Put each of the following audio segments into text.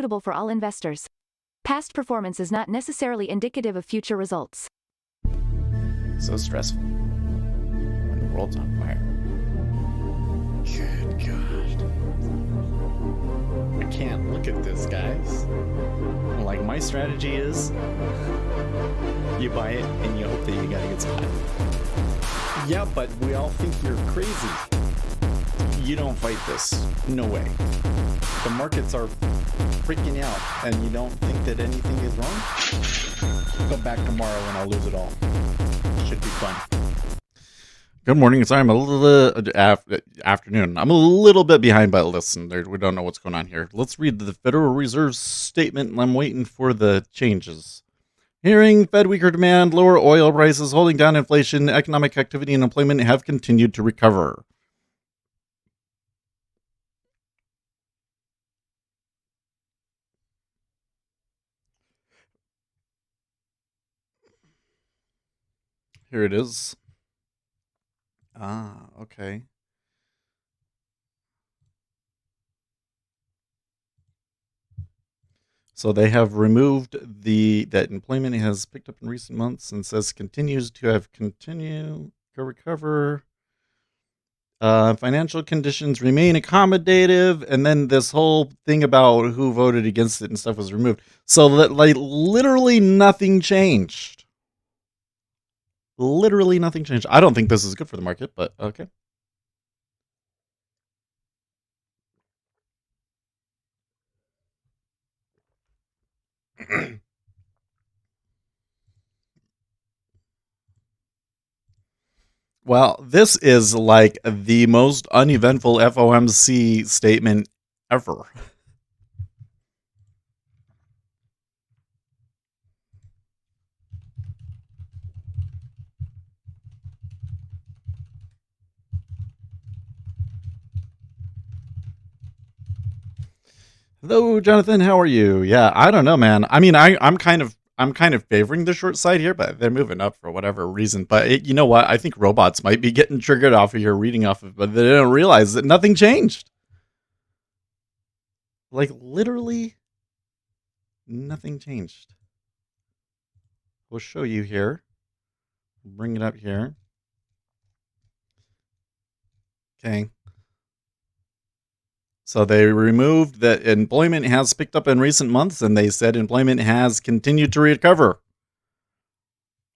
suitable for all investors. Past performance is not necessarily indicative of future results. So stressful when the world's on fire. Good God. I can't look at this, guys. Like, my strategy is you buy it and you hope that you got a good spot. Yeah, but we all think you're crazy. You don't fight this. No way. The markets are freaking out and you don't think that anything is wrong? Come back tomorrow and I'll lose it all. Should be fun. Good morning. Sorry, I'm a little afternoon. I'm a little bit behind, but listen, we don't know what's going on here. Let's read the Federal Reserve statement. I'm waiting for the changes. Hearing Fed weaker demand, lower oil prices, holding down inflation, economic activity and employment have continued to recover. Here it is. Okay. So they have removed that employment has picked up in recent months and says continues to recover. Financial conditions remain accommodative, and then this whole thing about who voted against it and stuff was removed. So that, like, literally nothing changed. Literally nothing changed. I don't think this is good for the market, but okay. Well, this is like the most uneventful FOMC statement ever. Hello, Jonathan. How are you? Yeah, I don't know, man. I mean, I'm kind of favoring the short side here, but they're moving up for whatever reason. But you know what? I think robots might be getting triggered off of here, reading off of, but they don't realize that nothing changed. Like, literally, nothing changed. We'll show you here. Bring it up here. Okay. So they removed that employment has picked up in recent months, and they said employment has continued to recover.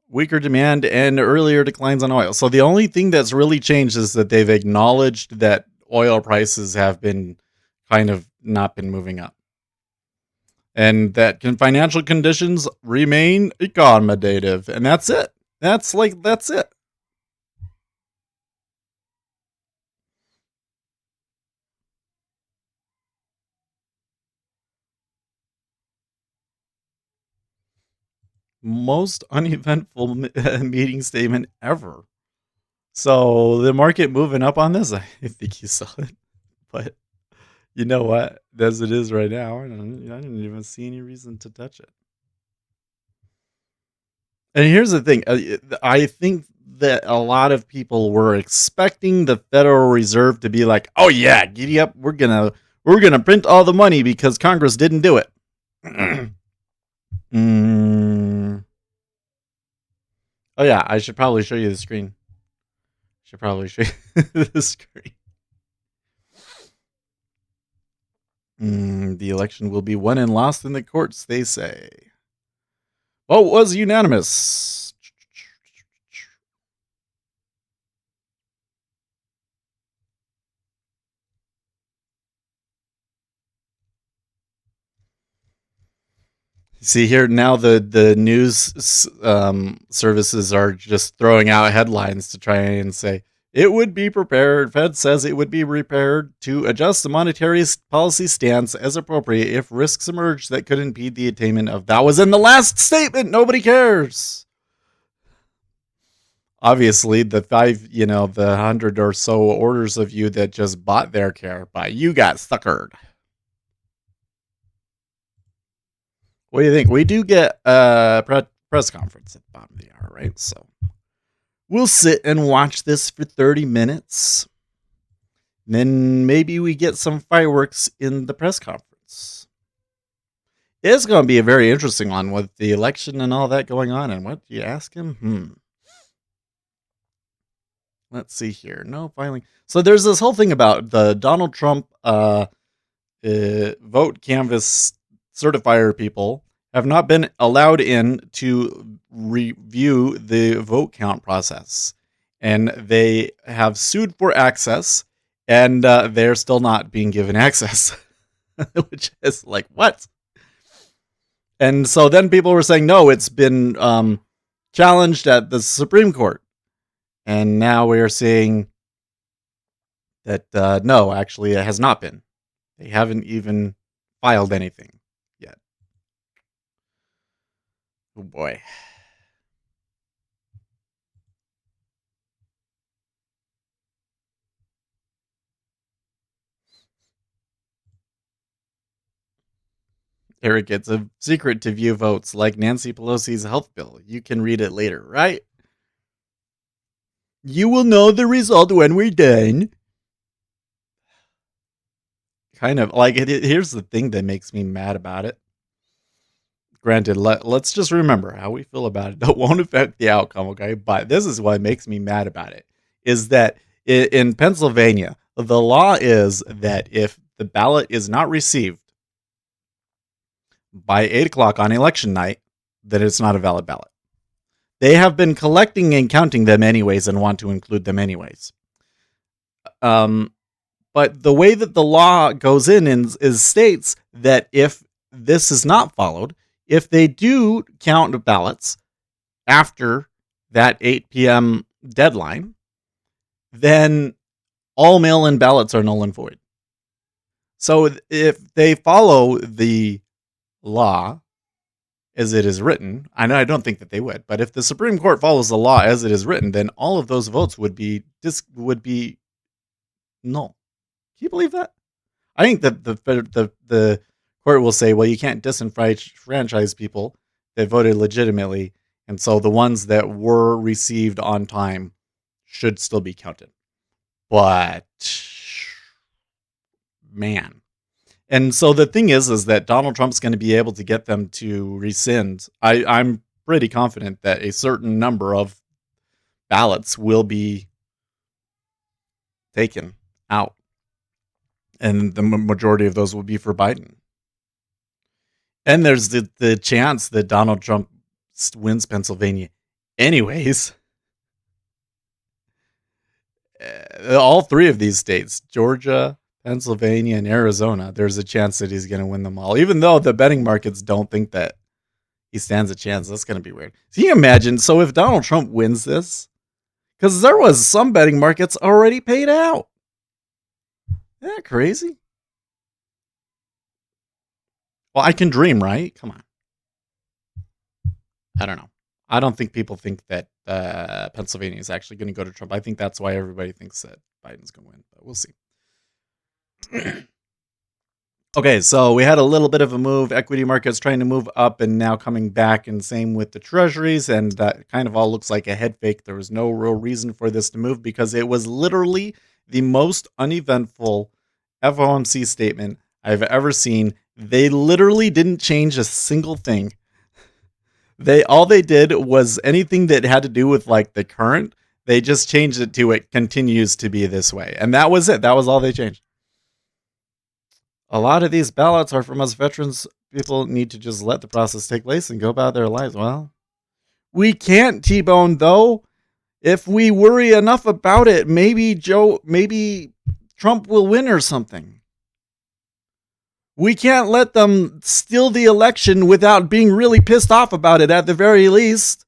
Weaker demand and earlier declines on oil. So the only thing that's really changed is that they've acknowledged that oil prices have been kind of not been moving up. And that financial conditions remain accommodative. And that's it. That's it. Most uneventful meeting statement ever. So the market moving up on this, I think you saw it. But you know what? As it is right now, I didn't even see any reason to touch it. And here's the thing. I think that a lot of people were expecting the Federal Reserve to be like, "Oh yeah, giddy up, we're gonna print all the money because Congress didn't do it." Oh yeah, I should probably show you the screen. Should probably show you the screen. The election will be won and lost in the courts, they say. Vote was unanimous. See here now, the news services are just throwing out headlines to try and say it would be prepared. Fed says it would be prepared to adjust the monetary policy stance as appropriate if risks emerge that could impede the attainment of. That was in the last statement. Nobody cares. Obviously, the 100 or so orders of you that just bought their care, but you got suckered. What do you think? We do get a press conference at the bottom of the hour, right? So we'll sit and watch this for 30 minutes. Then maybe we get some fireworks in the press conference. It's going to be a very interesting one with the election and all that going on. And what do you ask him? Let's see here. No filing. So there's this whole thing about the Donald Trump vote canvas certifier people have not been allowed in to review the vote count process. And they have sued for access, and they're still not being given access. Which is like, what? And so then people were saying, no, it's been challenged at the Supreme Court. And now we're seeing that, no, actually it has not been. They haven't even filed anything yet. Oh, boy. Eric, it's a secret to view votes like Nancy Pelosi's health bill. You can read it later, right? You will know the result when we're done. Kind of like here's the thing that makes me mad about it. Granted, let's just remember how we feel about it. That won't affect the outcome, okay? But this is what makes me mad about it, is that in Pennsylvania, the law is that if the ballot is not received by 8 o'clock on election night, then it's not a valid ballot. They have been collecting and counting them anyways and want to include them anyways. But the way that the law goes in is states that if this is not followed, if they do count ballots after that 8 p.m. deadline, then all mail-in ballots are null and void. So if they follow the law as it is written, I don't think that they would, but if the Supreme Court follows the law as it is written, then all of those votes would be null. Can you believe that? I think that the court will say, well, you can't disenfranchise people that voted legitimately, and so the ones that were received on time should still be counted. But man. And so the thing is that Donald Trump's going to be able to get them to rescind. I'm pretty confident that a certain number of ballots will be taken out. And the majority of those will be for Biden. And there's the chance that Donald Trump wins Pennsylvania anyways. All three of these states, Georgia, Pennsylvania, and Arizona, there's a chance that he's going to win them all. Even though the betting markets don't think that he stands a chance. That's going to be weird. Can you imagine? So if Donald Trump wins this, because there was some betting markets already paid out. Isn't that crazy? Well, I can dream, right? Come on. I don't know. I don't think people think that Pennsylvania is actually going to go to Trump. I think that's why everybody thinks that Biden's going to win, but we'll see. Okay, so we had a little bit of a move. Equity markets trying to move up and now coming back, and same with the treasuries, and that kind of all looks like a head fake. There was no real reason for this to move because it was literally the most uneventful FOMC statement I've ever seen. They literally didn't change a single thing. All they did was anything that had to do with like the current, they just changed it to it continues to be this way. And that was it. That was all they changed. A lot of these ballots are from us veterans. People need to just let the process take place and go about their lives. Well, we can't, T-Bone, though. If we worry enough about it, maybe Trump will win or something. We can't let them steal the election without being really pissed off about it at the very least.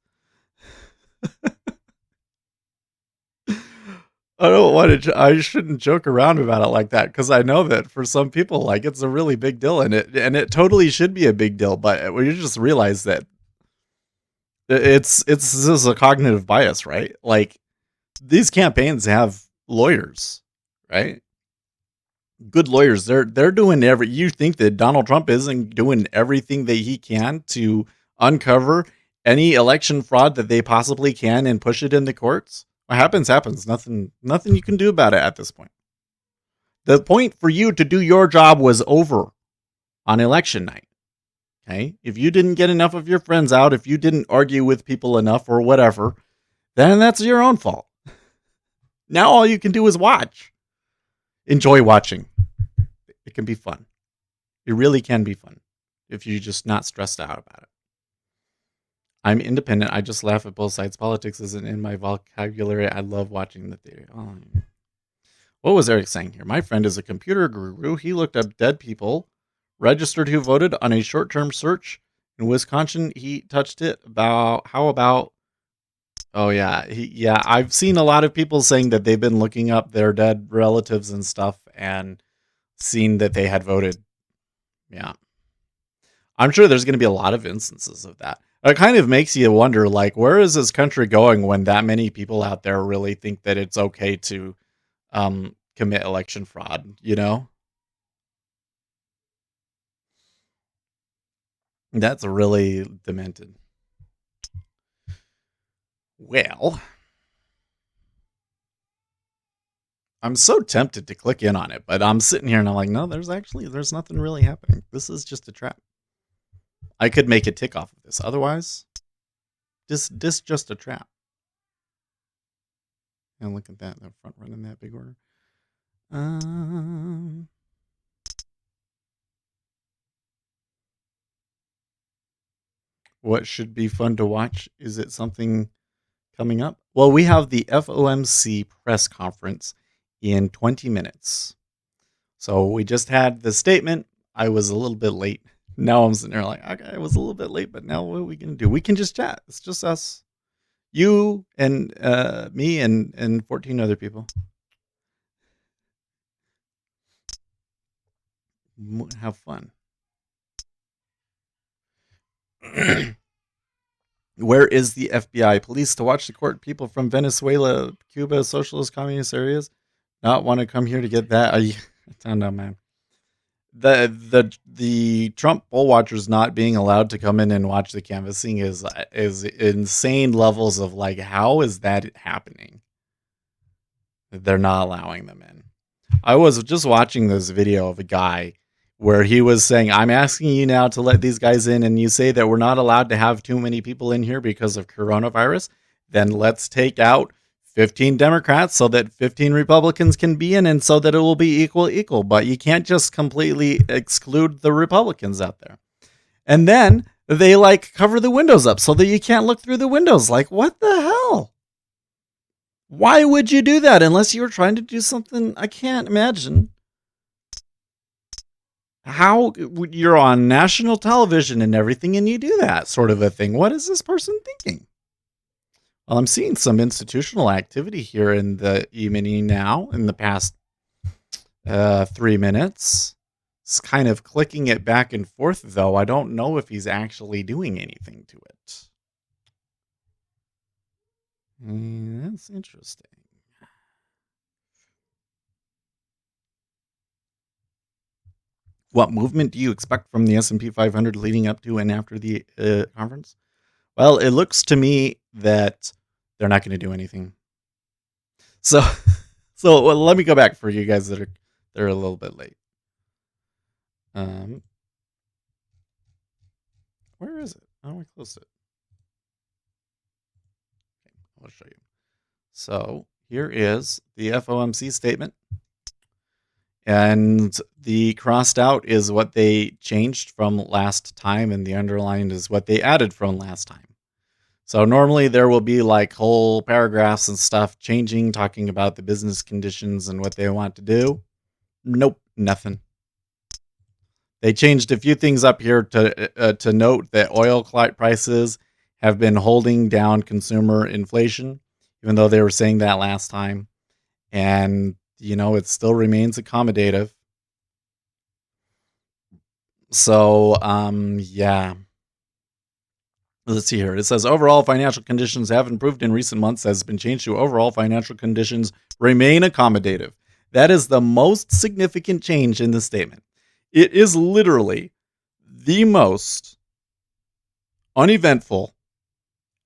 I shouldn't joke around about it like that because I know that for some people, like, it's a really big deal, and it totally should be a big deal. But you just realize that this is a cognitive bias, right? Like, these campaigns have lawyers, right? Good lawyers. They're doing you think that Donald Trump isn't doing everything that he can to uncover any election fraud that they possibly can and push it in the courts? What happens. Nothing you can do about it at this point. The point for you to do your job was over on election night. Okay? If you didn't get enough of your friends out, if you didn't argue with people enough or whatever, then that's your own fault. Now all you can do is watch. Enjoy watching. It can be fun. It really can be fun if you're just not stressed out about it. I'm independent. I just laugh at both sides. Politics isn't in my vocabulary. I love watching the theater. Oh. What was Eric saying here? My friend is a computer guru. He looked up dead people, registered who voted on a short-term search in Wisconsin. He touched it about how about oh yeah, I've seen a lot of people saying that they've been looking up their dead relatives and stuff and seen that they had voted. Yeah. I'm sure there's going to be a lot of instances of that. It kind of makes you wonder, like, where is this country going when that many people out there really think that it's okay to commit election fraud, you know? That's really demented. Well, I'm so tempted to click in on it, but I'm sitting here and I'm like, no, there's nothing really happening. This is just a trap. I could make a tick off of this. Otherwise, this just a trap. And look at that, the front running that big order. What should be fun to watch? Is it something coming up? Well, we have the FOMC press conference in 20 minutes. So we just had the statement. I was a little bit late. Now I'm sitting there like, okay, I was a little bit late, but now what are we going to do? We can just chat. It's just us. You and me and 14 other people. Have fun. Where is the FBI police to watch the court? People from Venezuela, Cuba, socialist communist areas not want to come here to get that. I don't know, man. The Trump poll watchers not being allowed to come in and watch the canvassing is insane levels of like, how is that happening? They're not allowing them in. I was just watching this video of a guy where he was saying, I'm asking you now to let these guys in, and you say that we're not allowed to have too many people in here because of coronavirus. Then let's take out 15 Democrats so that 15 Republicans can be in, and so that it will be equal. But you can't just completely exclude the Republicans out there. And then they like cover the windows up so that you can't look through the windows. Like, what the hell? Why would you do that unless you were trying to do something? I can't imagine how you're on national television and everything and you do that sort of a thing. What is this person thinking? Well, I'm seeing some institutional activity here in the evening now in the past 3 minutes. It's kind of clicking it back and forth, though. I don't know if he's actually doing anything to it. That's interesting. What movement do you expect from the S&P 500 leading up to and after the conference? Well, it looks to me that they're not going to do anything. So well, let me go back for you guys that are a little bit late. Where is it? Oh, I closed it. Okay, I'll show you. So here is the FOMC statement. And the crossed out is what they changed from last time, and the underlined is what they added from last time. So normally there will be like whole paragraphs and stuff changing, talking about the business conditions and what they want to do. Nope, nothing. They changed a few things up here to note that oil prices have been holding down consumer inflation, even though they were saying that last time. And it still remains accommodative. So, yeah. Let's see here. It says overall financial conditions have improved in recent months, has been changed to overall financial conditions remain accommodative. That is the most significant change in the statement. It is literally the most uneventful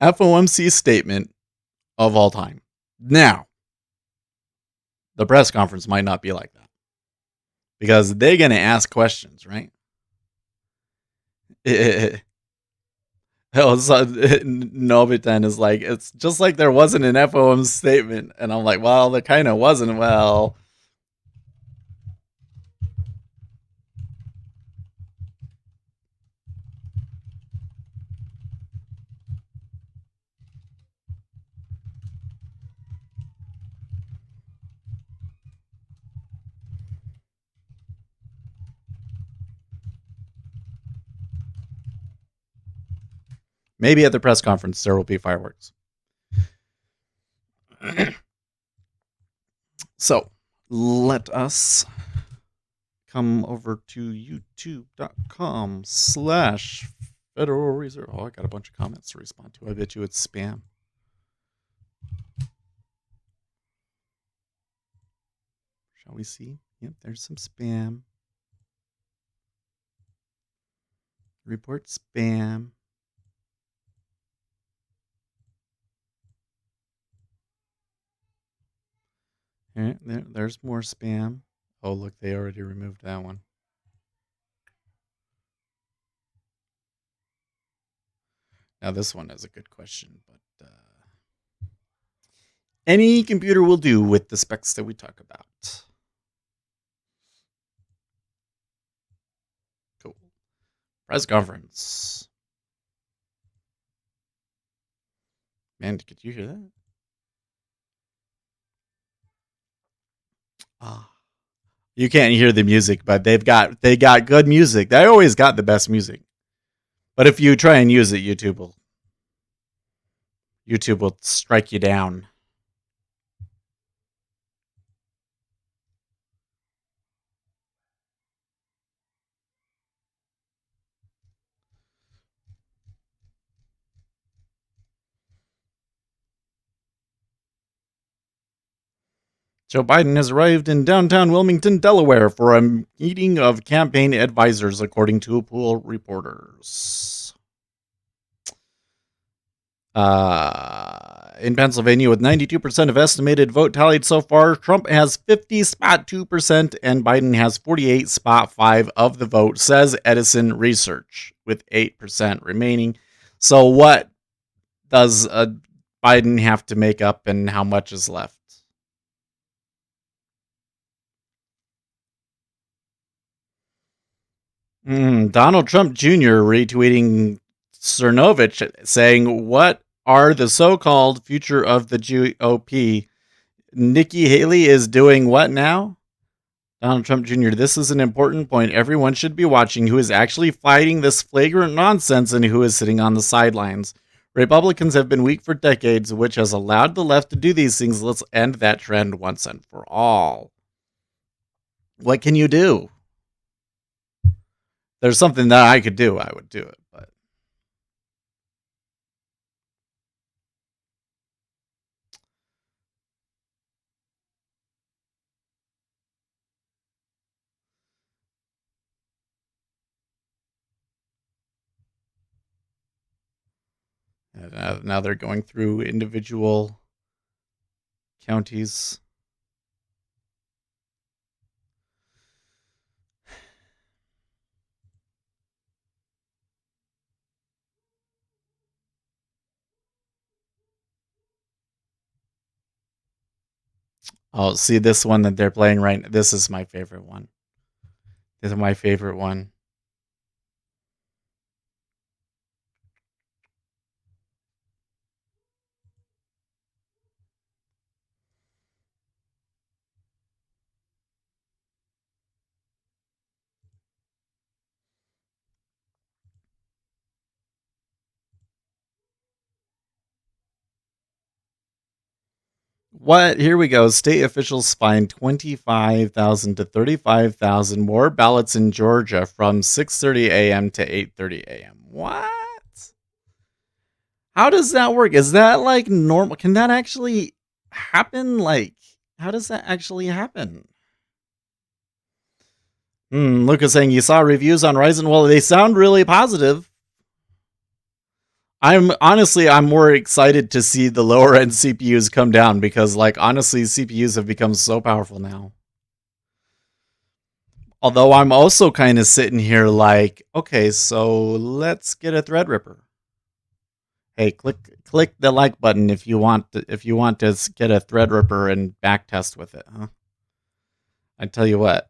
FOMC statement of all time. Now, the press conference might not be like that because they're going to ask questions, right? Hell, Nobitan is like, it's just like there wasn't an FOM statement. And I'm like, well, there kind of wasn't. Well, maybe at the press conference there will be fireworks. So let us come over to youtube.com/Federal Reserve. Oh, I got a bunch of comments to respond to. I bet you it's spam. Shall we see? Yep, there's some spam. Report spam. All right, there's more spam. Oh, look, they already removed that one. Now, this one is a good question, but any computer will do with the specs that we talk about. Cool. Press conference. Man, could you hear that? You can't hear the music, but they got good music. They always got the best music. But if you try and use it, YouTube will strike you down. Joe Biden has arrived in downtown Wilmington, Delaware for a meeting of campaign advisors, according to pool reporters. In Pennsylvania, with 92% of estimated vote tallied so far, Trump has 50.2% and Biden has 48.5% of the vote, says Edison Research, with 8% remaining. So what does Biden have to make up and how much is left? Donald Trump Jr. retweeting Cernovich saying, "What are the so-called future of the GOP? Nikki Haley is doing what now?" Donald Trump Jr., this is an important point. Everyone should be watching who is actually fighting this flagrant nonsense and who is sitting on the sidelines. Republicans have been weak for decades, which has allowed the left to do these things. Let's end that trend once and for all. What can you do? There's something that I could do, I would do it, but now they're going through individual counties. Oh, see this one that they're playing right now. This is my favorite one. This is my favorite one. What? Here we go. State officials find 25,000 to 35,000 more ballots in Georgia from 6:30 a.m. to 8:30 a.m. What? How does that work? Is that like normal? Can that actually happen? Like, how does that actually happen? Lucas saying you saw reviews on Ryzen. Well, they sound really positive. I'm more excited to see the lower end CPUs come down because, like, honestly, CPUs have become so powerful now. Although I'm also kind of sitting here like, okay, so let's get a Threadripper. Hey, click the like button if you want to, get a Threadripper and backtest with it, huh? I tell you what,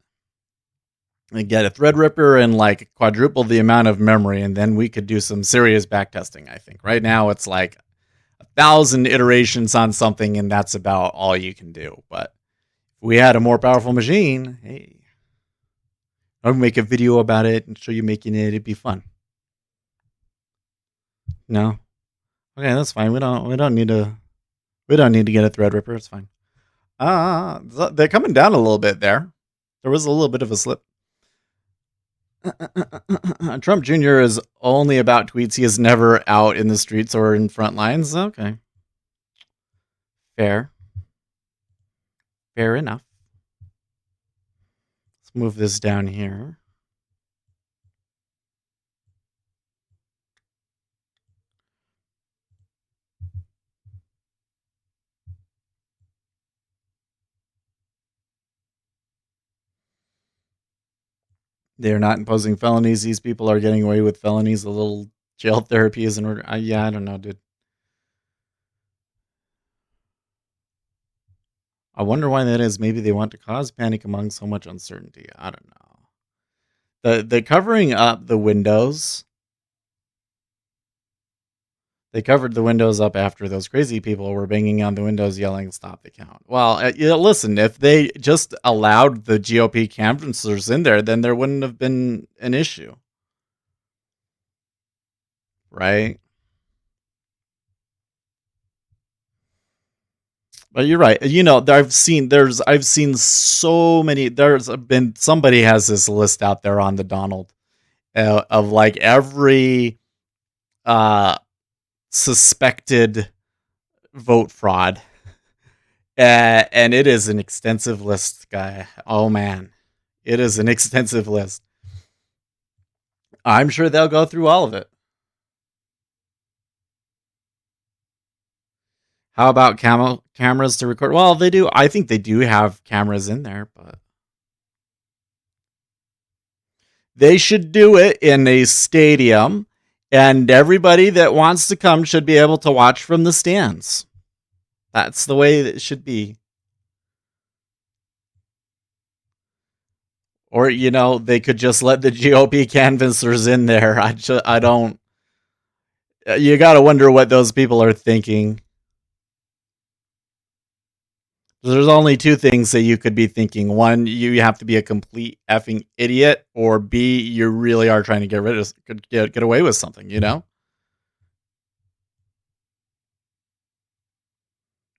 I get a Threadripper and like quadruple the amount of memory, and then we could do some serious backtesting. I think right now it's like 1,000 iterations on something, and that's about all you can do. But if we had a more powerful machine, hey, I would make a video about it and show you making it. It'd be fun. No, okay, that's fine. We don't need to get a Threadripper. It's fine. They're coming down a little bit there. There was a little bit of a slip. Trump Jr. is only about tweets. He is never out in the streets or in front lines. Okay. Fair. Fair enough. Let's move this down here. They're not imposing felonies. These people are getting away with felonies. A little jail therapy is in order. Yeah, I don't know, dude. I wonder why that is. Maybe they want to cause panic among so much uncertainty. I don't know. The covering up the windows. They covered the windows up after those crazy people were banging on the windows yelling, "Stop the count." Well, listen, if they just allowed the GOP canvassers in there, then there wouldn't have been an issue. Right? But you're right. I've seen so many. There's been somebody has this list out there on the Donald of like every uh, suspected vote fraud, and it is an extensive list, guy. Oh man, it is an extensive list. I'm sure they'll go through all of it. How about cameras to record? Well, they do. I think they do have cameras in there, but they should do it in a stadium, and everybody that wants to come should be able to watch from the stands. That's the way it should be. Or, they could just let the GOP canvassers in there. I don't. You got to wonder what those people are thinking. There's only two things that you could be thinking. One, you have to be a complete effing idiot, or B, you really are trying to get away with something,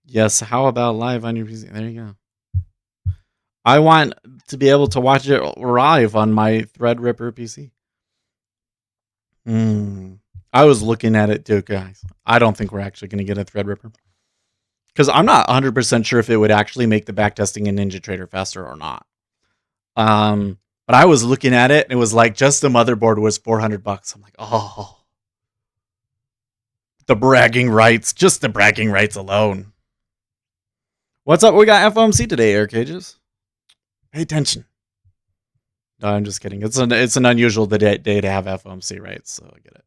Yes, how about live on your PC? There you go. I want to be able to watch it live on my Threadripper PC. I was looking at it too, guys. I don't think we're actually going to get a Threadripper. Because I'm not 100% sure if it would actually make the backtesting in NinjaTrader faster or not. But I was looking at it and it was like just the motherboard was $400. I'm like, oh, the bragging rights, just the bragging rights alone. What's up? We got FOMC today, Air Cages. Pay attention. No, I'm just kidding. It's an unusual day to have FOMC, right? So I get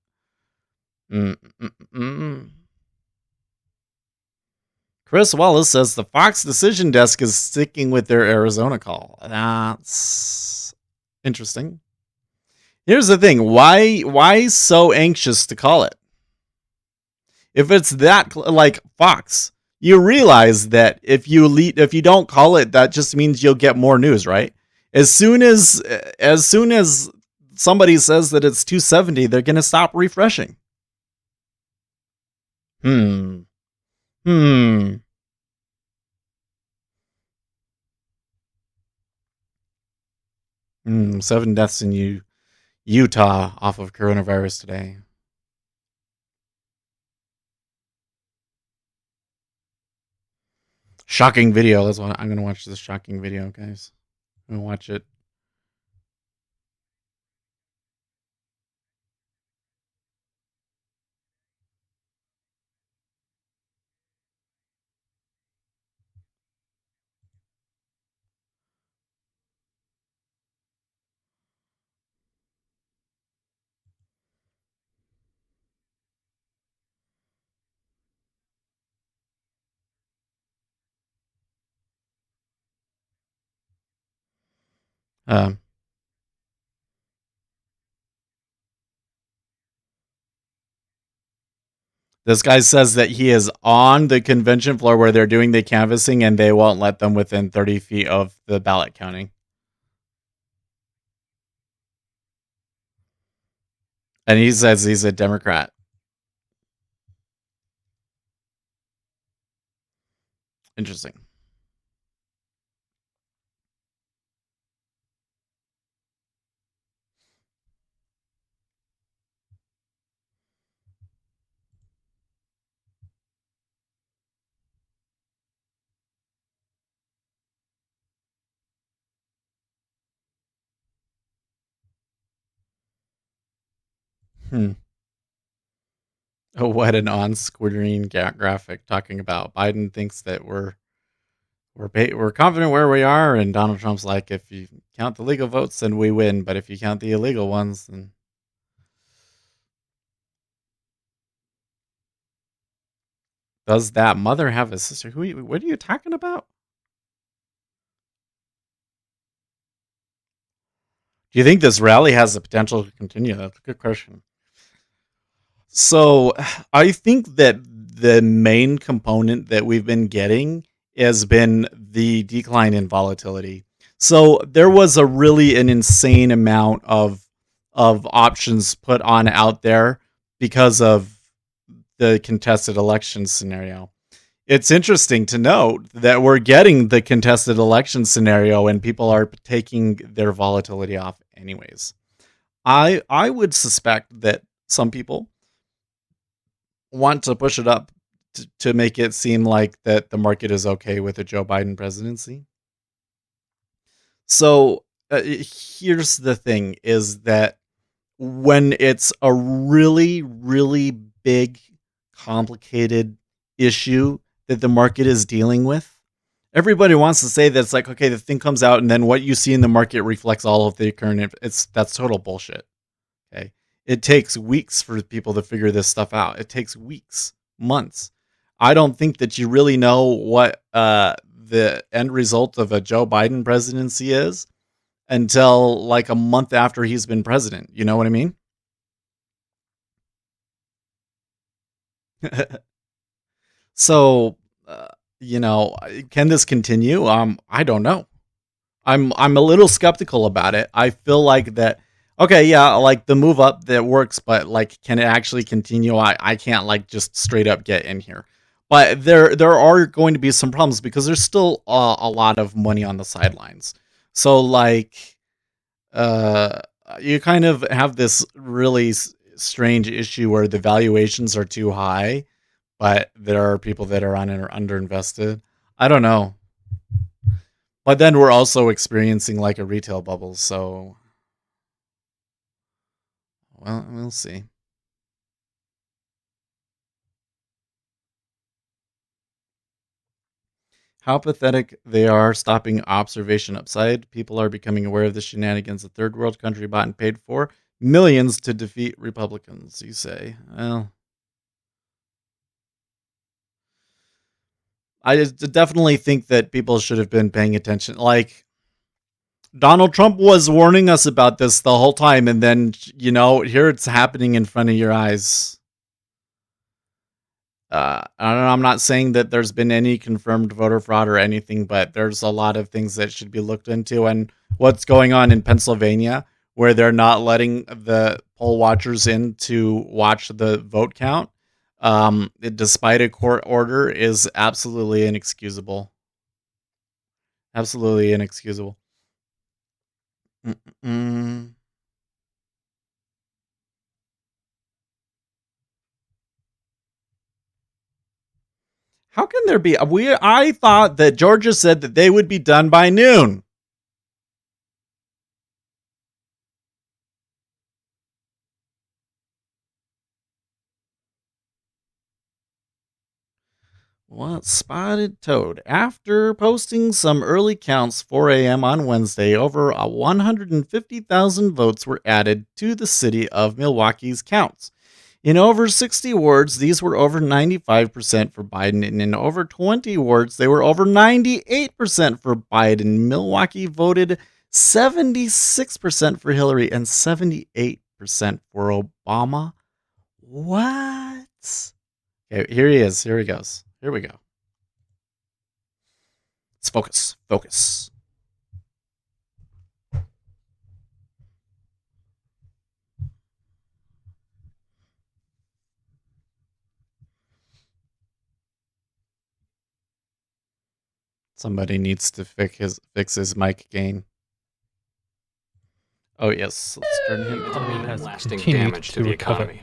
it. Chris Wallace says the Fox decision desk is sticking with their Arizona call. That's interesting. Here's the thing. Why so anxious to call it? If it's that like Fox, you realize that if you don't call it, that just means you'll get more news, right? As soon as somebody says that it's 270, they're going to stop refreshing. 7 deaths in Utah off of coronavirus today. Shocking video. That's why I'm going to watch this shocking video, guys. I'm going to watch it. Um, this guy says that he is on the convention floor where they're doing the canvassing and they won't let them within 30 feet of the ballot counting. And he says he's a Democrat. Interesting. Hmm. Oh, what an on-screen graphic talking about Biden thinks that we're confident where we are, and Donald Trump's like, if you count the legal votes, then we win, but if you count the illegal ones, then does that mother have a sister? What are you talking about? Do you think this rally has the potential to continue? That's a good question. So I think that the main component that we've been getting has been the decline in volatility. So there was a really an insane amount of options put on out there because of the contested election scenario. It's interesting to note that we're getting the contested election scenario and people are taking their volatility off anyways. I would suspect that some people want to push it up to make it seem like that the market is okay with a Joe Biden presidency. So here's the thing is that when it's a really, really big, complicated issue that the market is dealing with, everybody wants to say that it's like, okay, the thing comes out and then what you see in the market reflects all of the current. That's total bullshit. Okay. It takes weeks for people to figure this stuff out. It takes weeks, months. I don't think that you really know what the end result of a Joe Biden presidency is until like a month after he's been president. You know what I mean? So, uh, can this continue? I don't know. I'm a little skeptical about it. I feel like that okay, yeah, like the move up that works, but like can it actually continue? I can't like just straight up get in here. But there are going to be some problems because there's still a lot of money on the sidelines. So like uh you kind of have this really strange issue where the valuations are too high, but there are people that are underinvested. I don't know. But then we're also experiencing like a retail bubble, so well, we'll see. How pathetic they are stopping observation upside. People are becoming aware of the shenanigans a third world country bought and paid for millions to defeat Republicans, you say. Well, I definitely think that people should have been paying attention. Like, Donald Trump was warning us about this the whole time, and then, here it's happening in front of your eyes. I don't know, I'm not saying that there's been any confirmed voter fraud or anything, but there's a lot of things that should be looked into. And what's going on in Pennsylvania, where they're not letting the poll watchers in to watch the vote count, despite a court order, is absolutely inexcusable. Absolutely inexcusable. Mm-mm. How can there be? I thought that Georgia said that they would be done by noon. What spotted toad? After posting some early counts 4 a.m. on Wednesday, over 150,000 votes were added to the city of Milwaukee's counts. In over 60 wards, these were over 95% for Biden, and in over 20 wards, they were over 98% for Biden. Milwaukee voted 76% for Hillary and 78% for Obama. What? Okay, here he is. Here he goes. Here we go. Let's focus. Focus. Somebody needs to fix his mic gain. Oh yes, let's turn him on. Lasting damage to the economy.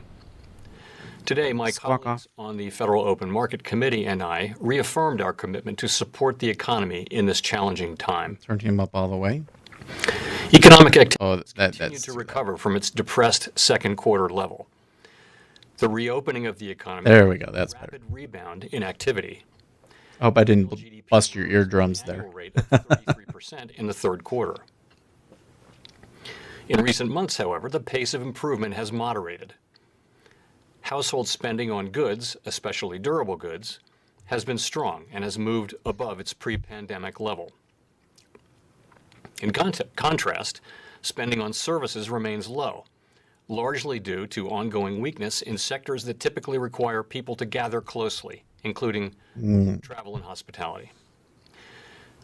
Today, my colleagues on the Federal Open Market Committee and I reaffirmed our commitment to support the economy in this challenging time. Turn him up all the way. Economic activity continued to recover from its depressed second quarter level. The reopening of the economy. There we go. That's better. Rapid rebound in activity. I hope I didn't bust your eardrums there. Rate of 33% in the third quarter. In recent months, however, the pace of improvement has moderated. Household spending on goods, especially durable goods, has been strong and has moved above its pre-pandemic level. In contrast, spending on services remains low, largely due to ongoing weakness in sectors that typically require people to gather closely, including travel and hospitality.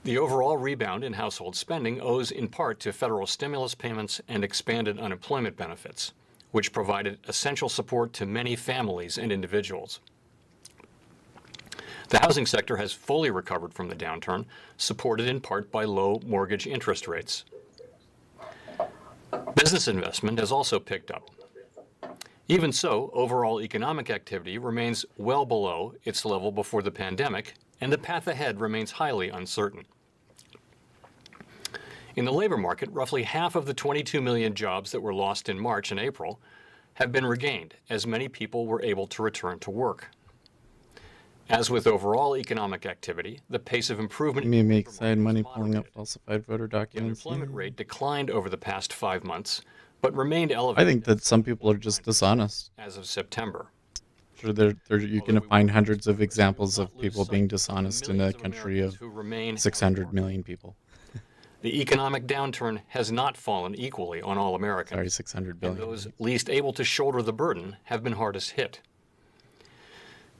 The overall rebound in household spending owes in part to federal stimulus payments and expanded unemployment benefits, which provided essential support to many families and individuals. The housing sector has fully recovered from the downturn, supported in part by low mortgage interest rates. Business investment has also picked up. Even so, overall economic activity remains well below its level before the pandemic, and the path ahead remains highly uncertain. In the labor market, roughly half of the 22 million jobs that were lost in March and April have been regained, as many people were able to return to work. As with overall economic activity, the pace of improvement Me make side money pulling up falsified voter the documents. unemployment rate declined over the past 5 months, but remained elevated. I think that some people are just dishonest. As of September. Sure, you're going to find hundreds of examples of people being dishonest in a country of 600 million people. The economic downturn has not fallen equally on all Americans. Sorry, 600 billion. And those least able to shoulder the burden have been hardest hit.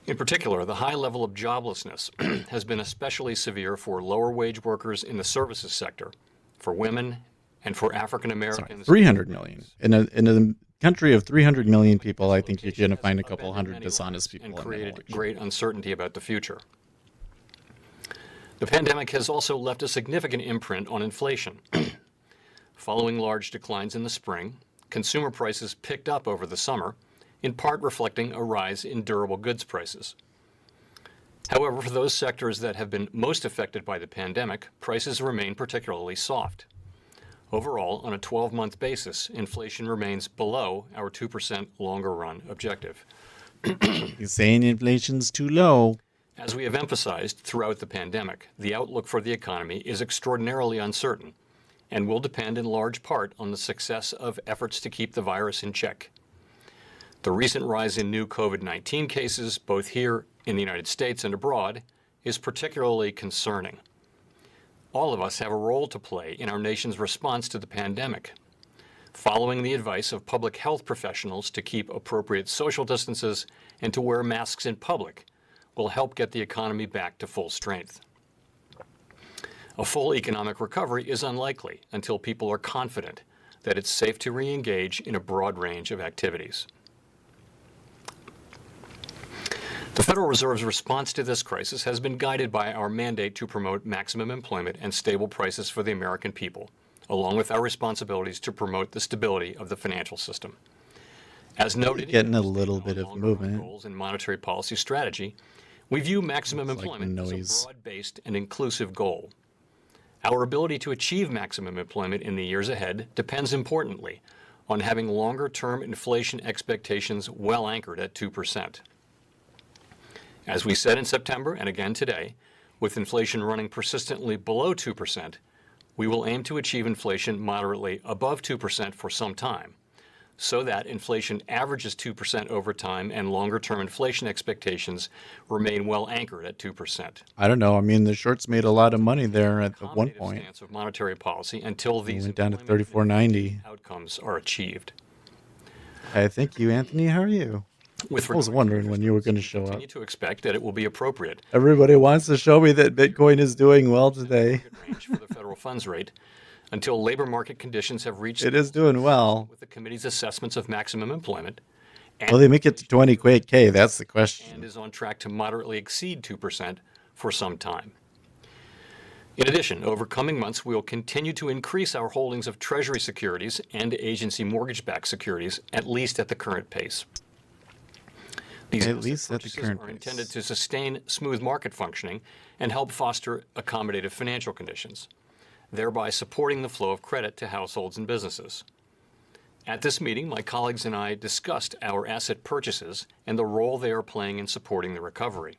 In particular, the high level of joblessness has been especially severe for lower wage workers in the services sector, for women, and for African Americans. 300 million. In a country of 300 million people, I think you're going to find a couple hundred dishonest people. And created great uncertainty about the future. The pandemic has also left a significant imprint on inflation. Following large declines in the spring, consumer prices picked up over the summer, in part reflecting a rise in durable goods prices. However, for those sectors that have been most affected by the pandemic, prices remain particularly soft. Overall, on a 12-month basis, inflation remains below our 2% longer-run objective. You're saying inflation's too low. As we have emphasized throughout the pandemic, the outlook for the economy is extraordinarily uncertain and will depend in large part on the success of efforts to keep the virus in check. The recent rise in new COVID-19 cases, both here in the United States and abroad, is particularly concerning. All of us have a role to play in our nation's response to the pandemic. Following the advice of public health professionals to keep appropriate social distances and to wear masks in public will help get the economy back to full strength. A full economic recovery is unlikely until people are confident that it's safe to re-engage in a broad range of activities. The Federal Reserve's response to this crisis has been guided by our mandate to promote maximum employment and stable prices for the American people, along with our responsibilities to promote the stability of the financial system. As noted, getting a little bit of movement. Goals in monetary policy strategy, we view maximum employment as a broad-based and inclusive goal. Our ability to achieve maximum employment in the years ahead depends importantly on having longer-term inflation expectations well anchored at 2%. As we said in September and again today, with inflation running persistently below 2%, we will aim to achieve inflation moderately above 2% for some time, so that inflation averages 2% over time and longer-term inflation expectations remain well anchored at 2%. I don't know. I mean, the shorts made a lot of money there at the one Accommodative point. stance of monetary policy until It these went down to employment and 34.90. outcomes are achieved. Hey, thank you, Anthony. How are you? With I was regard to wondering when interest you were rates, going to we show up. continue to expect that it will be appropriate Everybody wants to show me that Bitcoin is doing well today. target range for the federal funds rate until labor market conditions have reached It is doing well. with the committee's assessments of maximum employment and, Will they make it to 20K? That's the and question. is on track to moderately exceed 2% for some time. In addition, over coming months, we will continue to increase our holdings of Treasury securities and agency mortgage-backed securities, at least at the current pace. These At asset least at the purchases current are pace. intended to sustain smooth market functioning and help foster accommodative financial conditions, thereby supporting the flow of credit to households and businesses. At this meeting, my colleagues and I discussed our asset purchases and the role they are playing in supporting the recovery.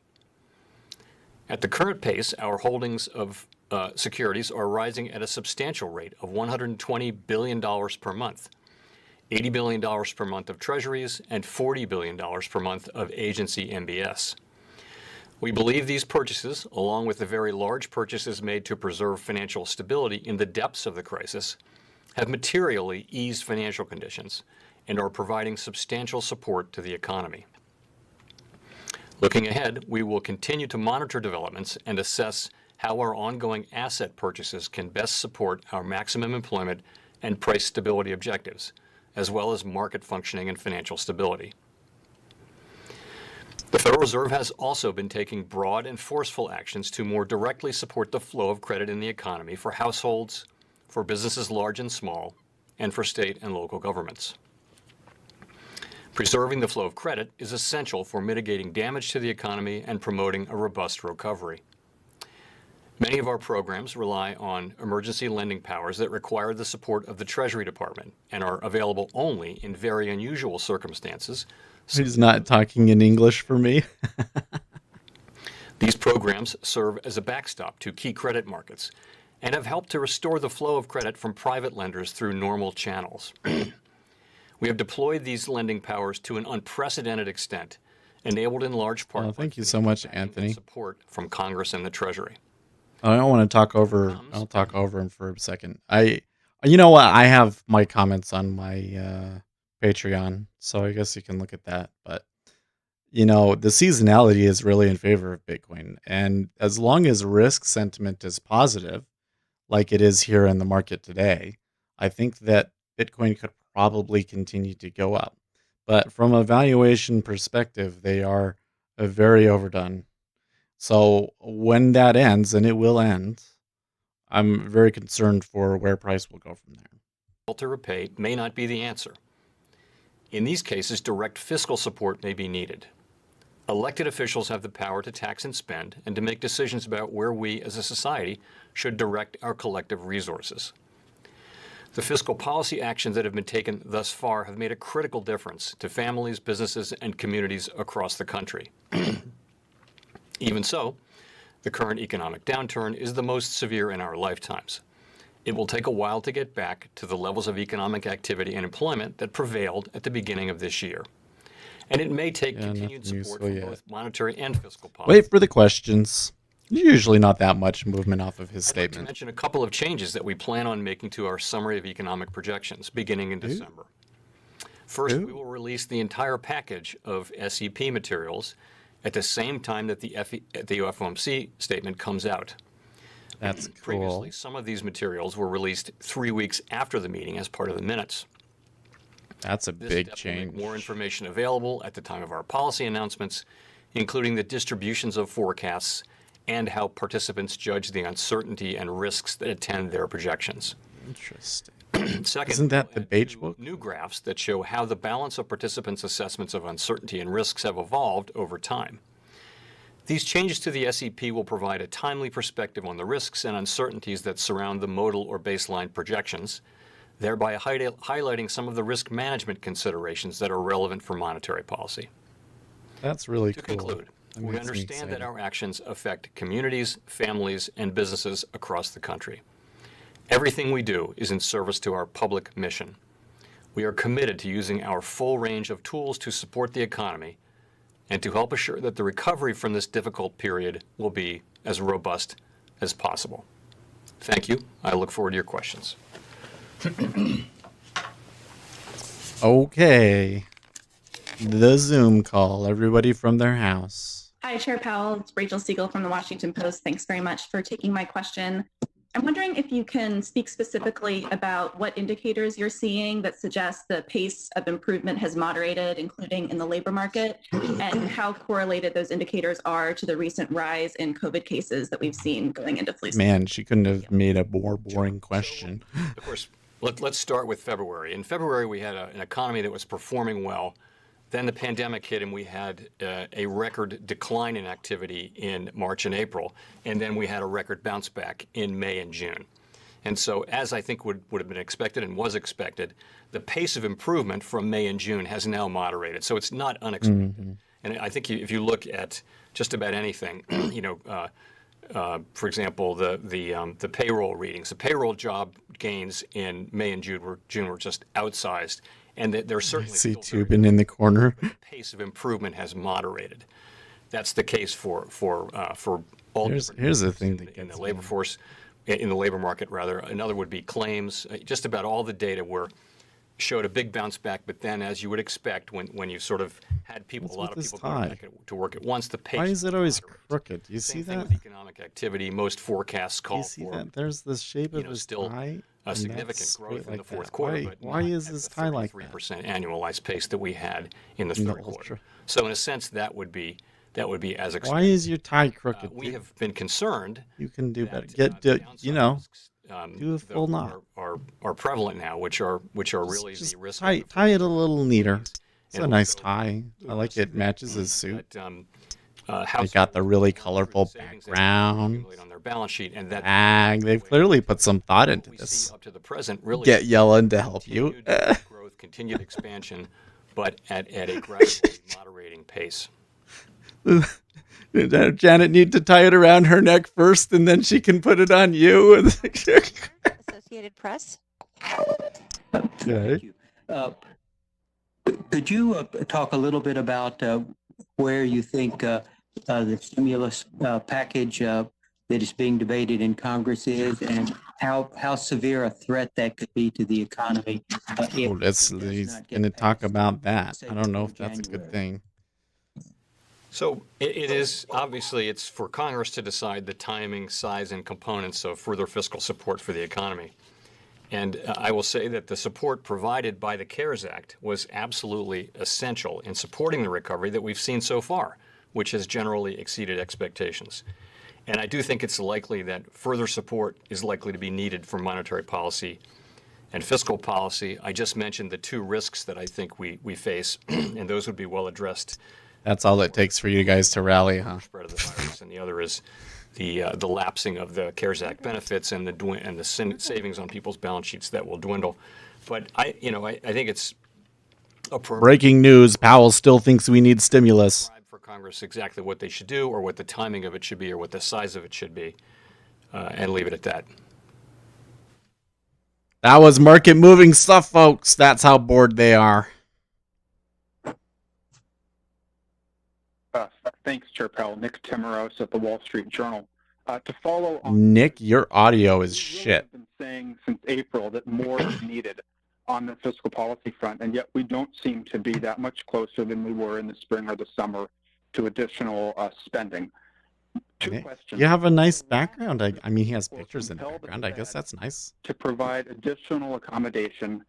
At the current pace, our holdings of securities are rising at a substantial rate of $120 billion per month, $80 billion per month of treasuries, and $40 billion per month of agency MBS. We believe these purchases, along with the very large purchases made to preserve financial stability in the depths of the crisis, have materially eased financial conditions and are providing substantial support to the economy. Looking ahead, we will continue to monitor developments and assess how our ongoing asset purchases can best support our maximum employment and price stability objectives, as well as market functioning and financial stability. The Federal Reserve has also been taking broad and forceful actions to more directly support the flow of credit in the economy for households, for businesses large and small, and for state and local governments. Preserving the flow of credit is essential for mitigating damage to the economy and promoting a robust recovery. Many of our programs rely on emergency lending powers that require the support of the Treasury Department and are available only in very unusual circumstances. He's not talking in English for me. These programs serve as a backstop to key credit markets and have helped to restore the flow of credit from private lenders through normal channels. We have deployed these lending powers to an unprecedented extent, enabled in large part Well, by thank you so much, backing and Anthony. support from Congress and the Treasury. I don't want to talk over. I'll talk over him for a second. You know what? I have my comments on my Patreon, so I guess you can look at that. But you know, the seasonality is really in favor of Bitcoin, and as long as risk sentiment is positive, like it is here in the market today, I think that Bitcoin could probably continue to go up. But from a valuation perspective, they are very overdone. So when that ends, and it will end, I'm very concerned for where price will go from there. To repay may not be the answer. In these cases, direct fiscal support may be needed. Elected officials have the power to tax and spend and to make decisions about where we as a society should direct our collective resources. The fiscal policy actions that have been taken thus far have made a critical difference to families, businesses, and communities across the country. Even so, the current economic downturn is the most severe in our lifetimes. It will take a while to get back to the levels of economic activity and employment that prevailed at the beginning of this year. And it may take continued support from both monetary and fiscal policy. Wait for the questions. Usually not that much movement off of his I'd like to statement. mention a couple of changes that we plan on making to our summary of economic projections beginning in December. First, we will release the entire package of SEP materials at the same time that the FOMC statement comes out. That's cool. Previously, some of these materials were released 3 weeks after the meeting as part of the minutes. That's a big This change. will make more information available at the time of our policy announcements, including the distributions of forecasts and how participants judge the uncertainty and risks that attend their projections. Interesting. Second, Isn't that the we'll add Beige two book? new graphs that show how the balance of participants' assessments of uncertainty and risks have evolved over time. These changes to the SEP will provide a timely perspective on the risks and uncertainties that surround the modal or baseline projections, thereby highlighting some of the risk management considerations that are relevant for monetary policy. That's really To cool. conclude, That we makes me understand that excited. our actions affect communities, families, and businesses across the country. Everything we do is in service to our public mission. We are committed to using our full range of tools to support the economy and to help assure that the recovery from this difficult period will be as robust as possible. Thank you. I look forward to your questions. Okay. The Zoom call, everybody from their house. Hi, Chair Powell. It's Rachel Siegel from the Washington Post. Thanks very much for taking my question. I'm wondering if you can speak specifically about what indicators you're seeing that suggest the pace of improvement has moderated, including in the labor market, and how correlated those indicators are to the recent rise in COVID cases that we've seen going into flu season. Man, she couldn't have made a more boring question. Of course, let's start with February. In February, we had an economy that was performing well. Then the pandemic hit, and we had a record decline in activity in March and April. And then we had a record bounce back in May and June. And so, as I think would have been expected and was expected, the pace of improvement from May and June has now moderated. So it's not unexpected. Mm-hmm. And I think if you look at just about anything, for example, the payroll readings, the payroll job gains in May and June were just outsized. And they're certainly see Tubin in the corner. The pace of improvement has moderated. That's the case for all. Here's the thing in the labor force, in the labor market rather. Another would be claims. Just about all the data showed a big bounce back, but then, as you would expect, when you sort of had a lot of people going back to work at once, the pace. Why is it always crooked? You see that? Same thing with economic activity. Most forecasts call you see that? There's the shape of his tie. A significant growth in the fourth quarter. But why is his tie like that? 3% annualized pace that we had in the third quarter. So in a sense, that would be as expected. Why is your tie crooked? We have been concerned. You can do better. Do a full knot. Are prevalent now, which are really the risk. Tie it a little neater. It's a nice tie. I like it. Matches his suit. They got the really colorful background on their balance sheet, and that they've clearly put some thought into this. Up to the present, really get Yellen to help you. Growth, continued expansion, but at a gradually moderating pace. Janet need to tie it around her neck first, and then she can put it on you. Associated Press. Okay. Could you talk a little bit about where you think the stimulus package that is being debated in Congress is, and how severe a threat that could be to the economy? He's going to talk about that. I don't know if that's a good thing. So it is, obviously, it's for Congress to decide the timing, size, and components of further fiscal support for the economy. And I will say that the support provided by the CARES Act was absolutely essential in supporting the recovery that we've seen so far, which has generally exceeded expectations. And I do think it's likely that further support is likely to be needed for monetary policy and fiscal policy. I just mentioned the two risks that I think we face, and those would be well addressed. That's all it takes for you guys to rally, huh? Spread of the virus, and the other is the lapsing of the CARES Act benefits and the savings on people's balance sheets that will dwindle. But I think it's breaking news. Powell still thinks we need stimulus. For Congress, exactly what they should do, or what the timing of it should be, or what the size of it should be, and leave it at that. That was market moving stuff, folks. That's how bored they are. Thanks, Chair Powell. Nick Timoros at the Wall Street Journal. To follow on, Nick, your audio is shit. We've been saying since April that more is needed on the fiscal policy front, and yet we don't seem to be that much closer than we were in the spring or the summer to additional spending. Two questions. You have a nice background. I mean, he has pictures in the background. I guess that's nice. To provide additional accommodation.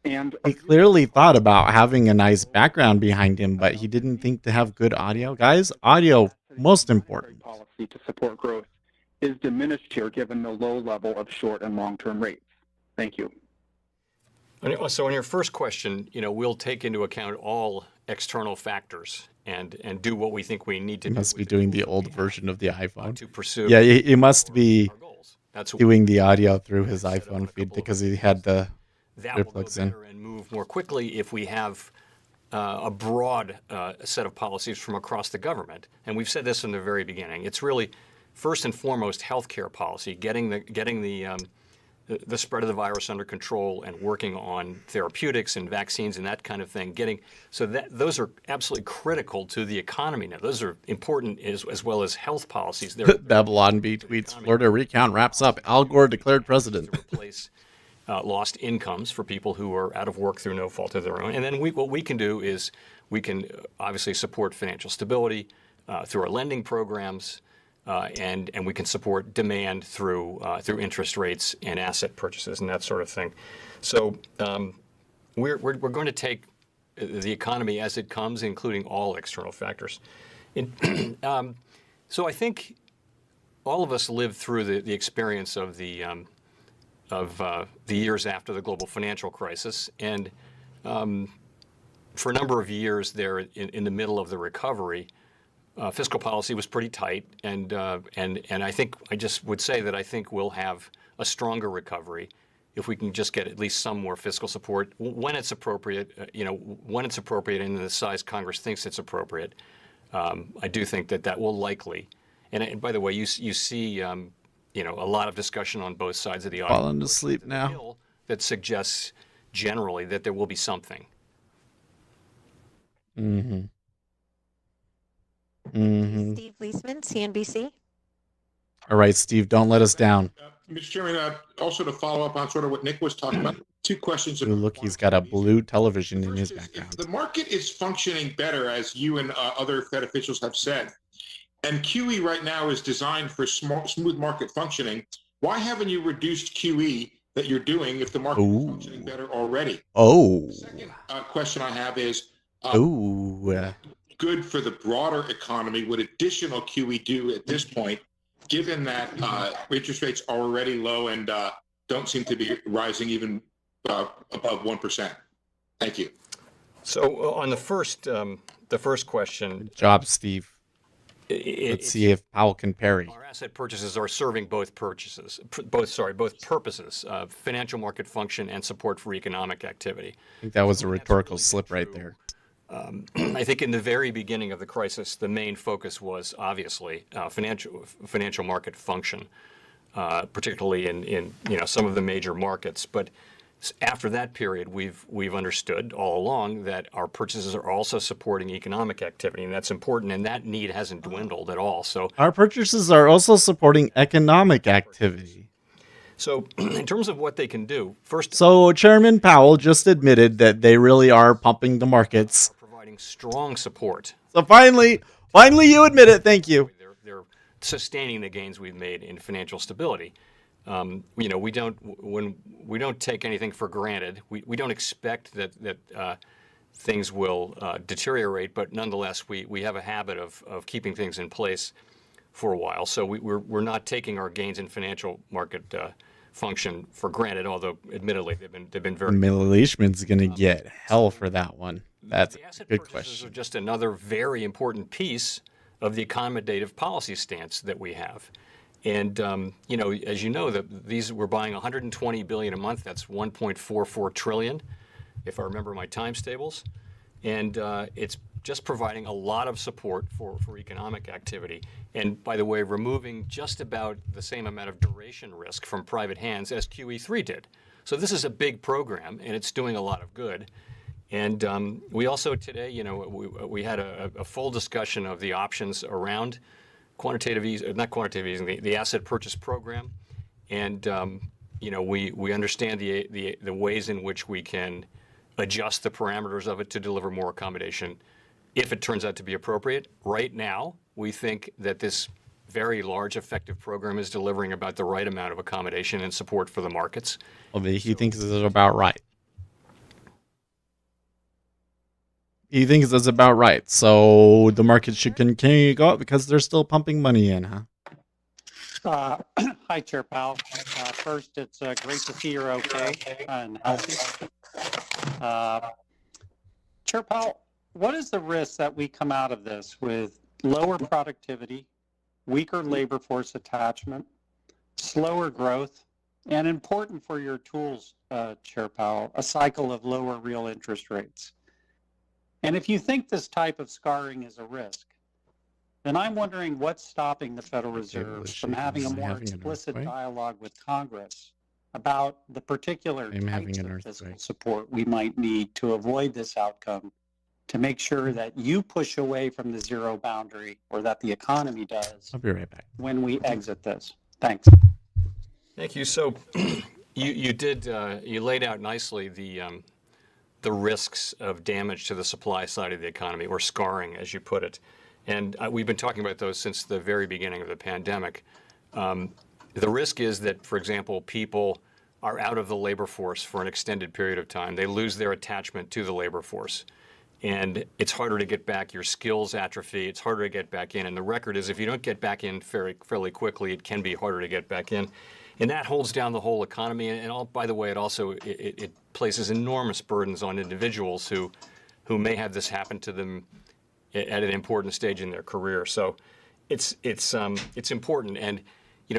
And he clearly thought about having a nice background behind him, but he didn't think to have good audio. Guys, audio, most important. Policy to support growth is diminished here given the low level of short and long-term rates. Thank you. So on your first question, we'll take into account all external factors and do what we think we need to do. He must be doing the old version of the iPhone. To pursue. Yeah, he must be doing the audio through his iPhone feed because he had the earplugs in. And move more quickly if we have a broad set of policies from across the government. And we've said this from the very beginning. It's really first and foremost healthcare policy, getting the the spread of the virus under control and working on therapeutics and vaccines and that kind of thing. Those are absolutely critical to the economy now. Those are important as well as health policies. Babylon B tweets, Florida recount wraps up. Al Gore declared president. To replace lost incomes for people who are out of work through no fault of their own. And then what we can do is we can obviously support financial stability through our lending programs. And we can support demand through interest rates and asset purchases and that sort of thing. So we're going to take the economy as it comes, including all external factors. So I think all of us lived through the experience of the years after the global financial crisis, and for a number of years there in the middle of the recovery. Fiscal policy was pretty tight, and I think I just would say that I think we'll have a stronger recovery if we can just get at least some more fiscal support when it's appropriate. When it's appropriate and the size Congress thinks it's appropriate. I do think that will likely. And by the way, you see a lot of discussion on both sides of the aisle. Falling to sleep now. That suggests generally that there will be something. Mm-hmm. Steve Leisman, CNBC. All right, Steve, don't let us down. Mr. Chairman, also to follow up on sort of what Nick was talking about, two questions. Ooh, look, he's got a blue television in his background. If the market is functioning better, as you and other Fed officials have said, and QE right now is designed for smooth market functioning, why haven't you reduced QE that you're doing if the market is functioning better already? The second question I have is, good for the broader economy would additional QE do at this point, given that interest rates are already low and don't seem to be rising even above 1%? Thank you. So on the first question, good job, Steve. Let's see if Powell can parry. Our asset purchases are serving both purposes: financial market function and support for economic activity. I think that was a rhetorical slip right there. I think in the very beginning of the crisis, the main focus was obviously financial market function, particularly in some of the major markets. But after that period, we've understood all along that our purchases are also supporting economic activity, and that's important. And that need hasn't dwindled at all. So our purchases are also supporting economic activity. So in terms of what they can do, first, so Chairman Powell just admitted that they really are pumping the markets, providing strong support. So finally you admit it. Thank you. They're sustaining the gains we've made in financial stability. We don't take anything for granted. We don't expect that things will deteriorate, but nonetheless, we have a habit of keeping things in place for a while. So we're not taking our gains in financial market function for granted, although admittedly they've been very. Middle Eastman's going to get hell for that one. That's a good question. Are just another very important piece of the accommodative policy stance that we have. And as you know, we're buying $120 billion a month. That's $1.44 trillion, if I remember my times tables. And it's just providing a lot of support for economic activity. And by the way, removing just about the same amount of duration risk from private hands as QE3 did. So this is a big program, and it's doing a lot of good. And we also today, we had a full discussion of the options around quantitative easing, not quantitative easing, the asset purchase program. And, we understand the ways in which we can adjust the parameters of it to deliver more accommodation if it turns out to be appropriate. Right now, we think that this very large, effective program is delivering about the right amount of accommodation and support for the markets. Well, he thinks this is about right. He thinks that's about right. So the market should continue to go up because they're still pumping money in, huh? Hi, Chair Powell. First, it's great to see you're okay and healthy. Chair Powell, what is the risk that we come out of this with lower productivity, weaker labor force attachment, slower growth, and important for your tools, Chair Powell, a cycle of lower real interest rates? And if you think this type of scarring is a risk, then I'm wondering what's stopping the Federal Reserve from having a more explicit dialogue with Congress about the particular I'm having types an of fiscal earthquake. support we might need to avoid this outcome, to make sure that you push away from the zero boundary, or that the economy does, I'll be right back. when we exit this? Thanks. Thank you. So you laid out nicely the risks of damage to the supply side of the economy, or scarring, as you put it. And we've been talking about those since the very beginning of the pandemic. The risk is that, for example, people are out of the labor force for an extended period of time. They lose their attachment to the labor force. And it's harder to get back. Your skills atrophy. It's harder to get back in. And the record is, if you don't get back in fairly quickly, it can be harder to get back in. And that holds down the whole economy. And by the way, it also it places enormous burdens on individuals who may have this happen to them at an important stage in their career. So it's important. And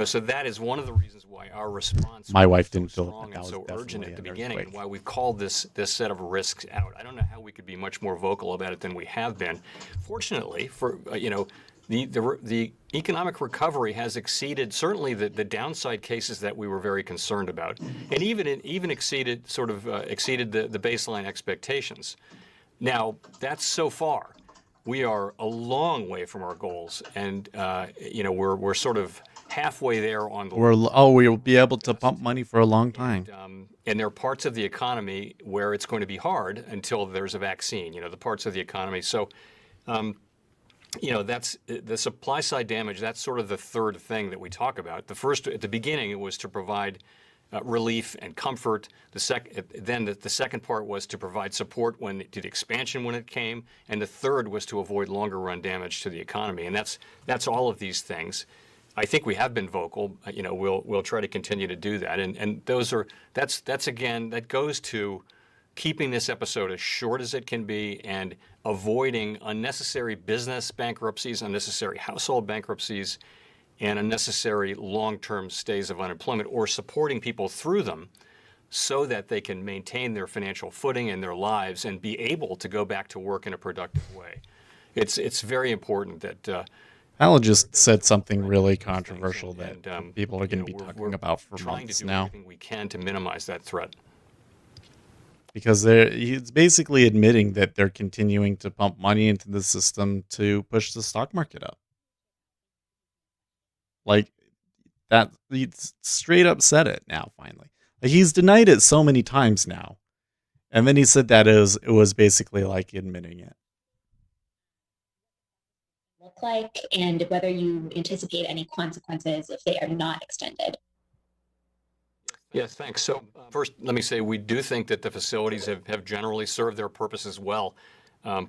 so that is one of the reasons why our response My wife was so didn't feel strong that and was so urgent definitely at the an beginning, and earthquake. why we've called this set of risks out. I don't know how we could be much more vocal about it than we have been. Fortunately, for the economic recovery has exceeded certainly the downside cases that we were very concerned about, and even exceeded the baseline expectations. Now, that's so far. We are a long way from our goals, and we're sort of halfway there on the. We'll be able to pump money for a long time. And there are parts of the economy where it's going to be hard until there's a vaccine. The parts of the economy. So, that's the supply side damage. That's sort of the third thing that we talk about. The first, at the beginning, it was to provide relief and comfort. The second part was to provide support to the expansion when it came, and the third was to avoid longer run damage to the economy. And that's all of these things. I think we have been vocal. We'll try to continue to do that. And that goes to keeping this episode as short as it can be and avoiding unnecessary business bankruptcies, unnecessary household bankruptcies, and unnecessary long-term stays of unemployment, or supporting people through them so that they can maintain their financial footing in their lives and be able to go back to work in a productive way. It's very important that Al just said something really controversial that people are going to be talking about for trying months to do now. everything we can to minimize that threat. Because he's basically admitting that they're continuing to pump money into the system to push the stock market up. Like, that, he straight up said it now, finally. Like, he's denied it so many times now. And then he said that it was basically like admitting it. Look like, and whether you anticipate any consequences if they are not extended. Yes, thanks. So first, let me say we do think that the facilities have generally served their purposes well,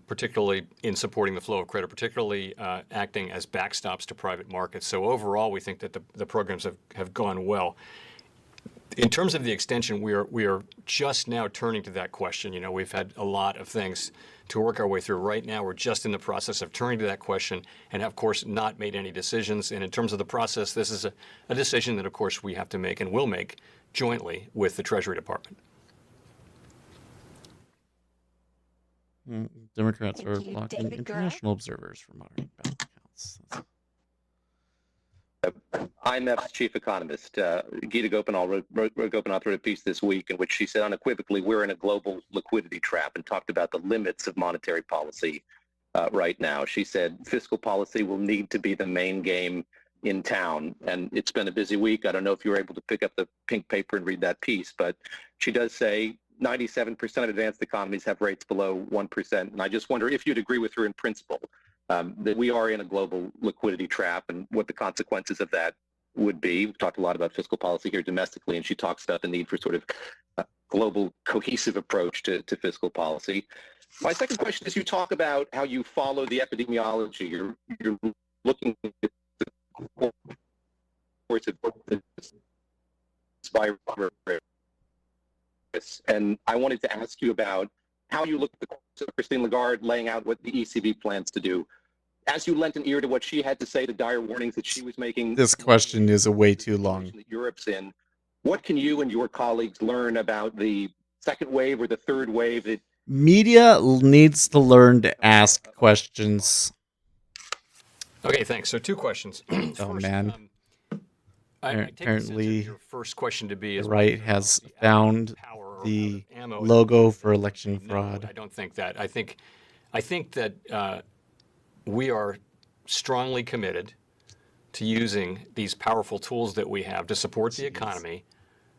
particularly in supporting the flow of credit, particularly acting as backstops to private markets. So overall, we think that the programs have gone well. In terms of the extension, we are just now turning to that question. We've had a lot of things to work our way through. Right now, we're just in the process of turning to that question and have, of course, not made any decisions. And in terms of the process, this is a decision that, of course, we have to make and will make jointly with the Treasury Department. Democrats Thank are you. blocking David Gura? international observers from honoring bank accounts. IMF's chief economist, Geeta Gopinath, wrote a piece this week in which she said unequivocally we're in a global liquidity trap, and talked about the limits of monetary policy right now. She said fiscal policy will need to be the main game in town, and it's been a busy week. I don't know if you were able to pick up the pink paper and read that piece, but she does say 97% of advanced economies have rates below 1%, and I just wonder if you'd agree with her in principle that we are in a global liquidity trap, and what the consequences of that would be. We've talked a lot about fiscal policy here domestically, and she talks about the need for sort of a global cohesive approach to fiscal policy. My second question is, you talk about how you follow the epidemiology. You're looking at the course of this virus, and I wanted to ask you about how you look at the course of Christine Lagarde laying out what the ECB plans to do. As you lent an ear to what she had to say, the dire warnings that she was making. This question is way too long. That Europe's in. What can you and your colleagues learn about the second wave or the third wave? Media needs to learn to ask questions. Okay, thanks. So two questions. Oh, man. I take the sense of Apparently, your first question to be the is right whether has the found power or the ammo logo for election No, fraud. I don't think that. I think that we are strongly committed to using these powerful tools that we have to support the economy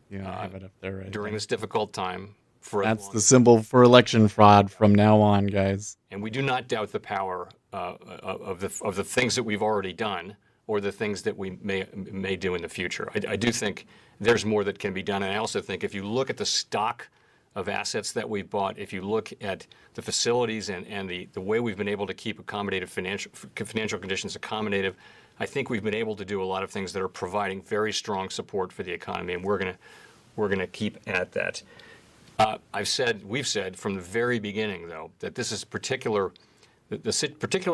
Yeah, I have it up there right during there. this difficult time. For as That's long the as- symbol for election fraud from now on, guys. And we do not doubt the power of the things that we've already done or the things that we may do in the future. I do think there's more that can be done. And I also think if you look at the stock of assets that we've bought, if you look at the facilities and the way we've been able to keep accommodative financial conditions accommodative, I think we've been able to do a lot of things that are providing very strong support for the economy, and we're gonna keep at that. We've said from the very beginning, though, that this is particular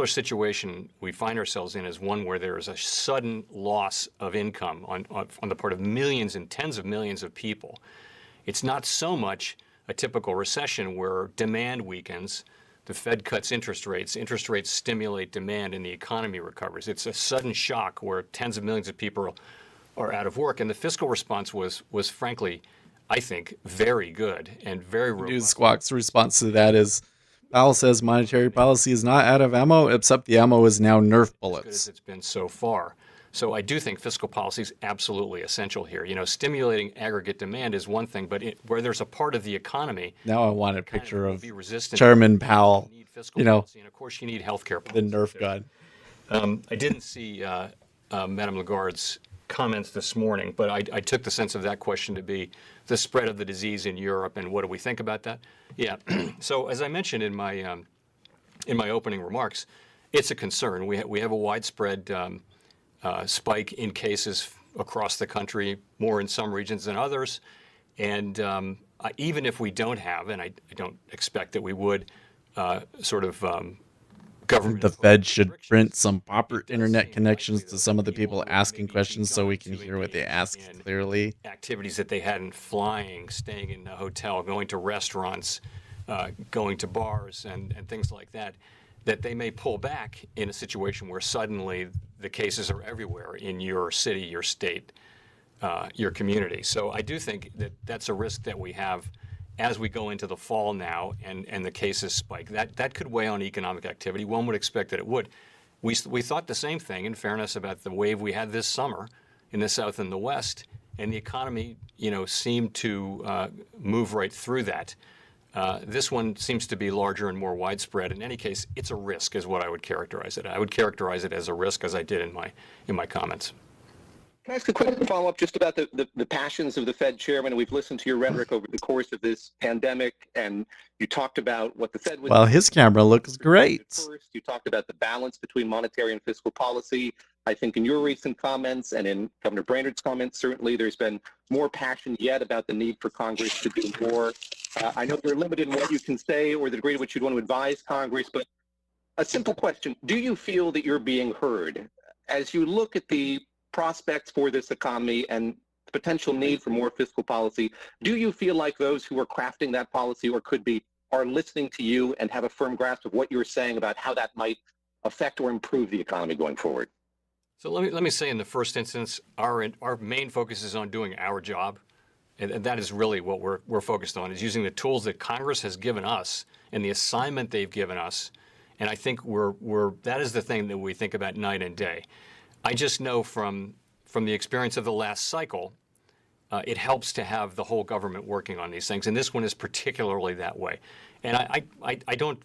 situation we find ourselves in is one where there is a sudden loss of income on the part of millions and tens of millions of people. It's not so much a typical recession where demand weakens, the Fed cuts interest rates stimulate demand, and the economy recovers. It's a sudden shock where tens of millions of people are out of work, and the fiscal response was frankly, I think, very good and very robust. News Squawk's response to that is, Powell says monetary policy is not out of ammo, except the ammo is now Nerf As good bullets. as it's been so far. So I do think fiscal policy is absolutely essential here. Stimulating aggregate demand is one thing, but where there's a part of the economy, Now I want a picture of be resistant. Chairman Powell, You need fiscal policy, and of course you need healthcare the policy. Nerf gun. I didn't see Madame Lagarde's comments this morning, but I took the sense of that question to be the spread of the disease in Europe, and what do we think about that? Yeah. So as I mentioned in my opening remarks, it's a concern. We have a widespread spike in cases across the country, more in some regions than others, and even if we don't have, and I don't expect that we would, government. The Fed should print some proper internet connections to some of the people asking questions so we can hear what they ask clearly. Activities that they had in flying, staying in a hotel, going to restaurants, going to bars, and things like that, that they may pull back in a situation where suddenly the cases are everywhere in your city, your state, your community. So I do think that that's a risk that we have as we go into the fall now and the cases spike. That could weigh on economic activity. One would expect that it would. We thought the same thing, in fairness, about the wave we had this summer in the South and the West, and the economy, seemed to move right through that. This one seems to be larger and more widespread. In any case, it's a risk, is what I would characterize it. I would characterize it as a risk, as I did in my comments. Can I ask a quick follow-up just about the passions of the Fed chairman? We've listened to your rhetoric over the course of this pandemic, and you talked about what the Fed was... Well, his camera looks great. First, you talked about the balance between monetary and fiscal policy. I think in your recent comments and in Governor Brainerd's comments, certainly there's been more passion yet about the need for Congress to do more. I know you're limited in what you can say or the degree to which you'd want to advise Congress, but a simple question. Do you feel that you're being heard? As you look at the prospects for this economy and the potential need for more fiscal policy, do you feel like those who are crafting that policy or could be are listening to you and have a firm grasp of what you're saying about how that might affect or improve the economy going forward? So let me say, in the first instance, our main focus is on doing our job, and that is really what we're focused on, is using the tools that Congress has given us and the assignment they've given us. And I think that is the thing that we think about night and day. I just know from the experience of the last cycle, it helps to have the whole government working on these things, and this one is particularly that way. And I don't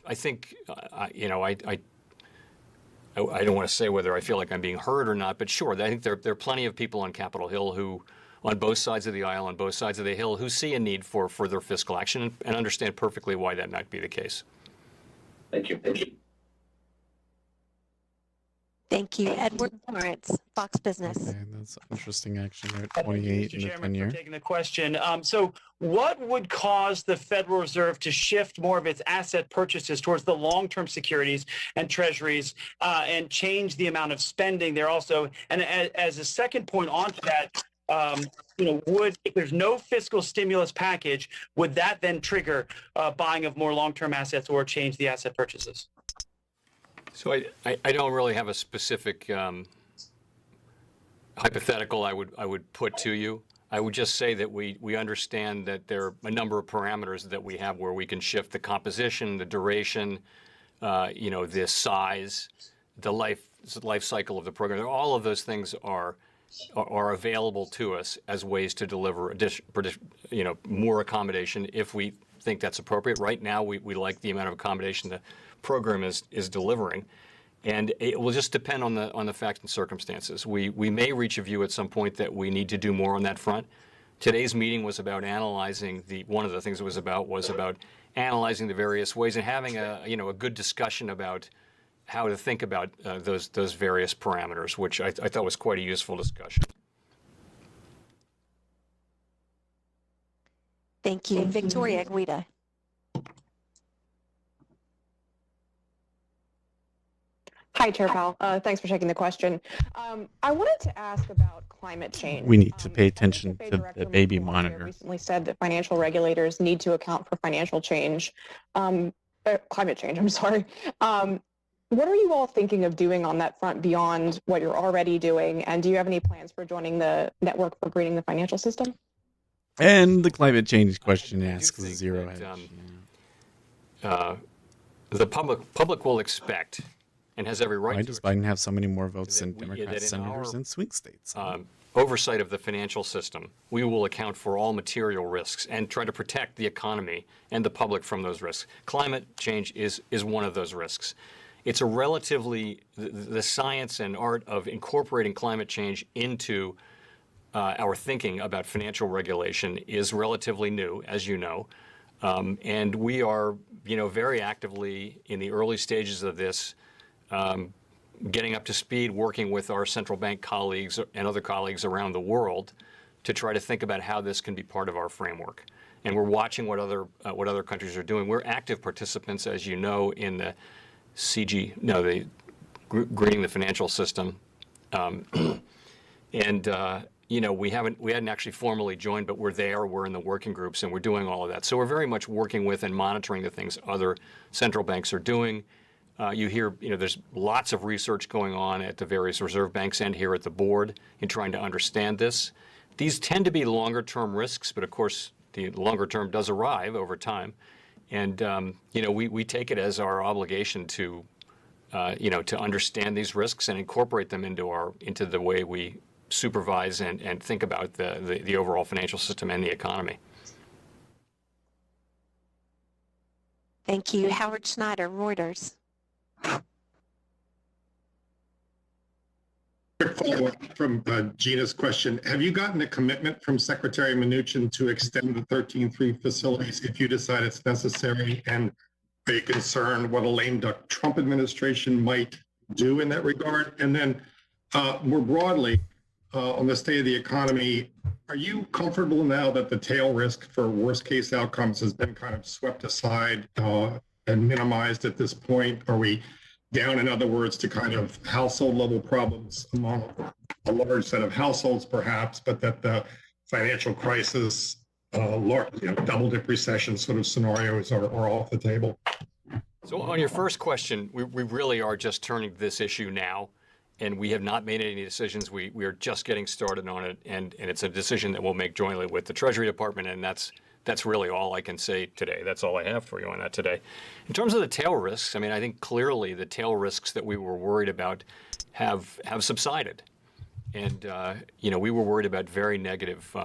want to say whether I feel like I'm being heard or not, but sure, I think there are plenty of people on Capitol Hill who, on both sides of the aisle, on both sides of the hill, who see a need for further fiscal action and understand perfectly why that might be the case. Thank you. Thank you. Edward Lawrence, Fox Business. Okay, that's interesting action there at 28 in the 10-year. For taking the question. So what would cause the Federal Reserve to shift more of its asset purchases towards the long-term securities and treasuries and change the amount of spending there also? And as a second point onto that, if there's no fiscal stimulus package, would that then trigger buying of more long-term assets or change the asset purchases? So I don't really have a specific hypothetical I would put to you. I would just say that we understand that there are a number of parameters that we have where we can shift the composition, the duration, the size, the life cycle of the program. All of those things are available to us as ways to deliver more accommodation if we think that's appropriate. Right now, we like the amount of accommodation the program is delivering. And it will just depend on the facts and circumstances. We may reach a view at some point that we need to do more on that front. Today's meeting was about analyzing one of the things it was about analyzing the various ways and having a good discussion about how to think about those various parameters, which I thought was quite a useful discussion. Thank you. Victoria Guida. Hi, Chair Powell. Thanks for taking the question. I wanted to ask about climate change. We need to pay attention to the baby monitor. Recently said that financial regulators need to account for climate change. I'm sorry. What are you all thinking of doing on that front beyond what you're already doing? And do you have any plans for joining the Network for Greening the Financial System? And the climate change question asks zero hedge. The public will expect and has every right. Why does Biden have so many more votes than Democrat senators in swing states? Oversight of the financial system, we will account for all material risks and try to protect the economy and the public from those risks. Climate change is one of those risks. It's a relatively, the science and art of incorporating climate change into our thinking about financial regulation is relatively new, as you know. And we are, very actively in the early stages of this, getting up to speed, working with our central bank colleagues and other colleagues around the world to try to think about how this can be part of our framework. And we're watching what other countries are doing. We're active participants, as you know, in the the greening the financial system. We hadn't actually formally joined, but we're in the working groups, and we're doing all of that. So we're very much working with and monitoring the things other central banks are doing. You hear, there's lots of research going on at the various reserve banks and here at the board in trying to understand this. These tend to be longer-term risks, but of course, the longer term does arrive over time. And, we take it as our obligation to understand these risks and incorporate them into the way we supervise and think about the overall financial system and the economy. Thank you. Howard Schneider, Reuters. Quick follow-up from Gina's question. Have you gotten a commitment from Secretary Mnuchin to extend the 13.3 facilities if you decide it's necessary? And are you concerned what a lame duck Trump administration might do in that regard? And then more broadly, on the state of the economy, are you comfortable now that the tail risk for worst case outcomes has been kind of swept aside and minimized at this point? Are we down, in other words, to kind of household level problems among a large set of households perhaps, but that the financial crisis, double dip recession sort of scenarios are off the table? So on your first question, we really are just turning to this issue now, and we have not made any decisions. We are just getting started on it, and it's a decision that we'll make jointly with the Treasury Department, and that's really all I can say today. That's all I have for you on that today. In terms of the tail risks, I think clearly the tail risks that we were worried about have subsided. And, we were worried about very negative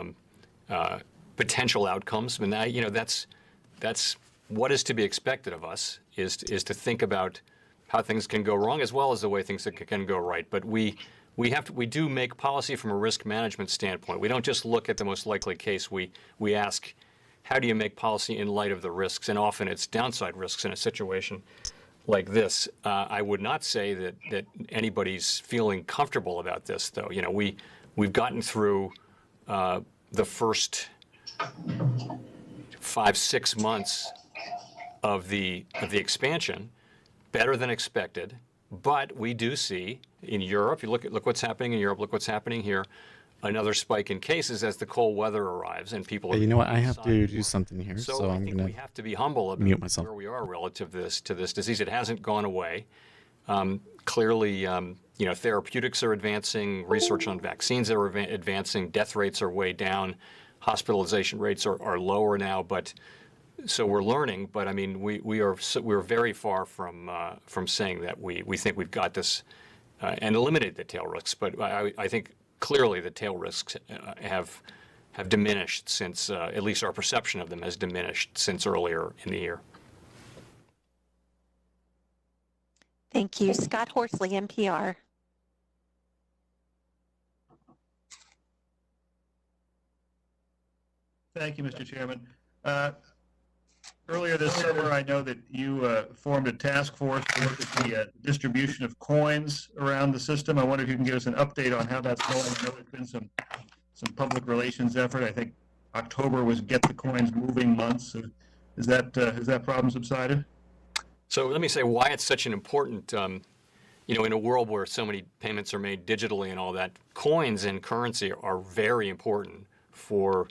potential outcomes. And that's what is to be expected of us is to think about how things can go wrong as well as the way things can go right. But we do make policy from a risk management standpoint. We don't just look at the most likely case. We ask, how do you make policy in light of the risks? And often it's downside risks in a situation like this. I would not say that anybody's feeling comfortable about this, though. We've gotten through the first 5-6 months of the expansion better than expected, but we do see in Europe. You look what's happening in Europe. Look what's happening here. Another spike in cases as the cold weather arrives and people. Hey, you know what? I have to do something here, so I'm going to we have to be humble about mute myself. Where we are relative to this disease. It hasn't gone away. Clearly, therapeutics are advancing, research on vaccines are advancing, death rates are way down, hospitalization rates are lower now, but so we're learning. But I mean, we're very far from saying that we think we've got this and eliminated the tail risks. But I think clearly the tail risks have diminished since, at least our perception of them has diminished since earlier in the year. Thank you. Scott Horsley, NPR. Thank you, Mr. Chairman. Earlier this summer, I know that you formed a task force to look at the distribution of coins around the system. I wonder if you can give us an update on how that's going. I know there's been some public relations effort. I think October was Get the Coins Moving month. So has that problem subsided? So let me say why it's such an important, in a world where so many payments are made digitally and all that, coins and currency are very important for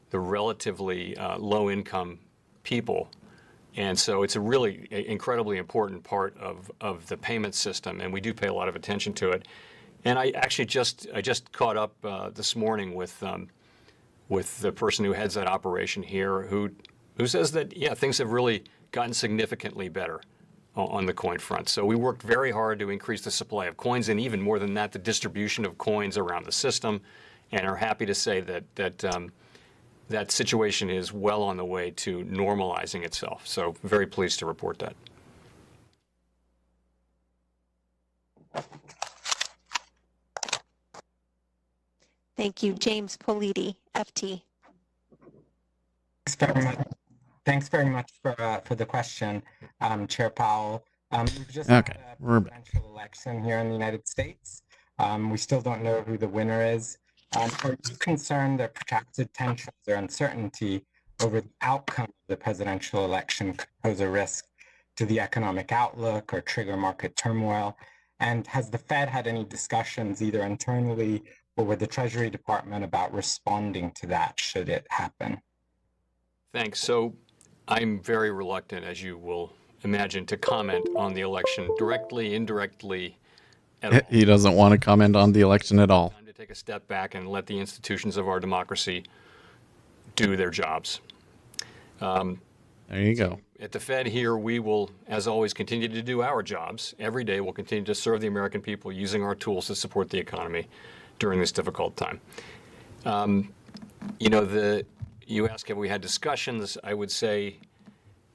the relatively low-income people. And so it's a really incredibly important part of the payment system, and we do pay a lot of attention to it. And I actually just caught up this morning with the person who heads that operation here, who says that things have really gotten significantly better on the coin front. So we worked very hard to increase the supply of coins, and even more than that, the distribution of coins around the system, and are happy to say that situation is well on the way to normalizing itself. So very pleased to report that. Thank you. James Politi, FT. Thanks very much for the question, Chair Powell. We've just Okay, had a we're back. presidential election here in the United States. We still don't know who the winner is. Are you concerned that protracted tensions or uncertainty over the outcome of the presidential election could pose a risk to the economic outlook or trigger market turmoil? And has the Fed had any discussions either internally or with the Treasury Department about responding to that should it happen? Thanks. So I'm very reluctant, as you will imagine, to comment on the election directly, indirectly, at all. He doesn't want to comment on the election at all. Time to take a step back and let the institutions of our democracy do their jobs. There you go. At the Fed here, we will, as always, continue to do our jobs. Every day, we'll continue to serve the American people using our tools to support the economy during this difficult time. You ask, have we had discussions? I would say,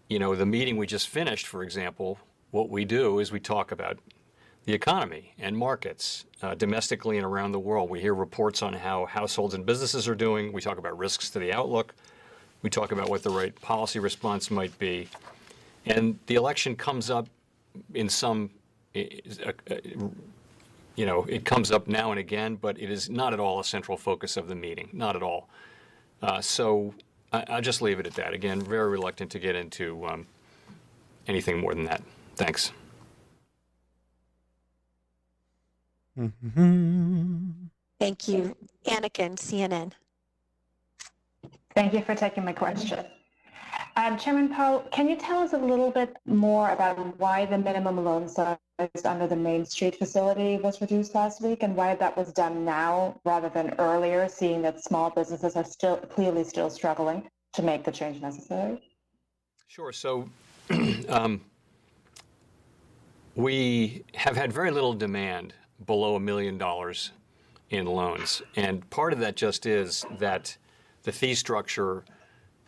the meeting we just finished, for example, what we do is we talk about the economy and markets domestically and around the world. We hear reports on how households and businesses are doing. We talk about risks to the outlook. We talk about what the right policy response might be. And the election comes up in some, it comes up now and again, but it is not at all a central focus of the meeting, not at all. So I'll just leave it at that. Again, very reluctant to get into anything more than that. Thanks. Thank you. Anakin, CNN. Thank you for taking my question. Chairman Powell, can you tell us a little bit more about why the minimum loan size under the Main Street facility was reduced last week and why that was done now rather than earlier, seeing that small businesses are clearly still struggling to make the change necessary? Sure. So we have had very little demand below $1 million in loans. And part of that just is that the fee structure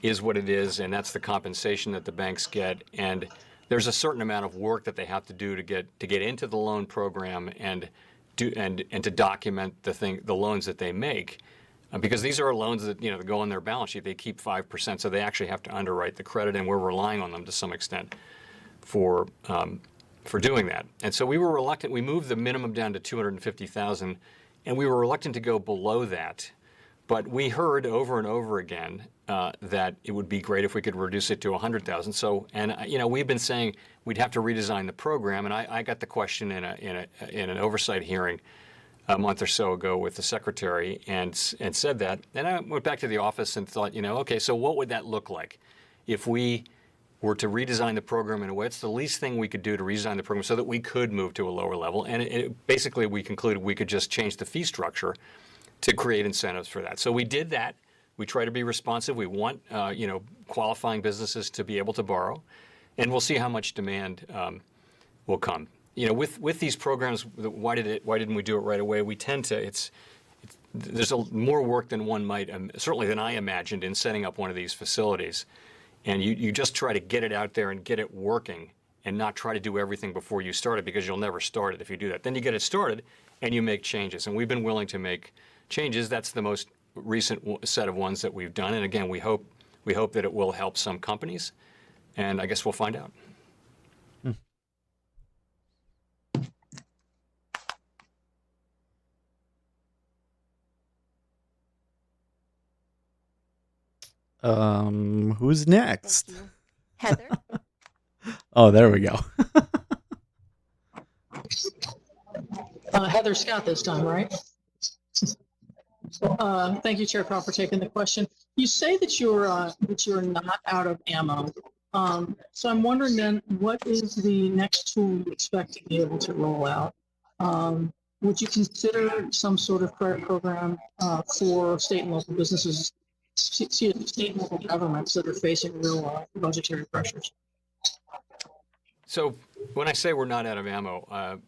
is what it is, and that's the compensation that the banks get. And there's a certain amount of work that they have to do to get into the loan program and to document the loans that they make, because these are loans that that go on their balance sheet. They keep 5%, so they actually have to underwrite the credit, and we're relying on them to some extent for doing that. And so we were reluctant. We moved the minimum down to $250,000, and we were reluctant to go below that. But we heard over and over again that it would be great if we could reduce it to $100,000. So, and we've been saying we'd have to redesign the program. And I got the question in an oversight hearing a month or so ago with the secretary and said that. And I went back to the office and thought, okay, so what would that look like if we were to redesign the program in a way, it's the least thing we could do to redesign the program so that we could move to a lower level. And basically, we concluded we could just change the fee structure to create incentives for that. So we did that. We try to be responsive. We want, qualifying businesses to be able to borrow, and we'll see how much demand will come. With these programs, why didn't we do it right away? We tend to. There's more work than one might, certainly than I imagined, in setting up one of these facilities. And you just try to get it out there and get it working and not try to do everything before you start it, because you'll never start it if you do that. Then you get it started and you make changes. And we've been willing to make changes. That's the most recent set of ones that we've done. And again, we hope that it will help some companies. And I guess we'll find out. Who's next? Heather. Oh, there we go. Heather Scott this time, right? Thank you, Chair Powell, for taking the question. You say that you're not out of ammo. So I'm wondering then, what is the next tool you expect to be able to roll out? Would you consider some sort of credit program for state and local businesses, state and local governments that are facing real budgetary pressures? So when I say we're not out of ammo,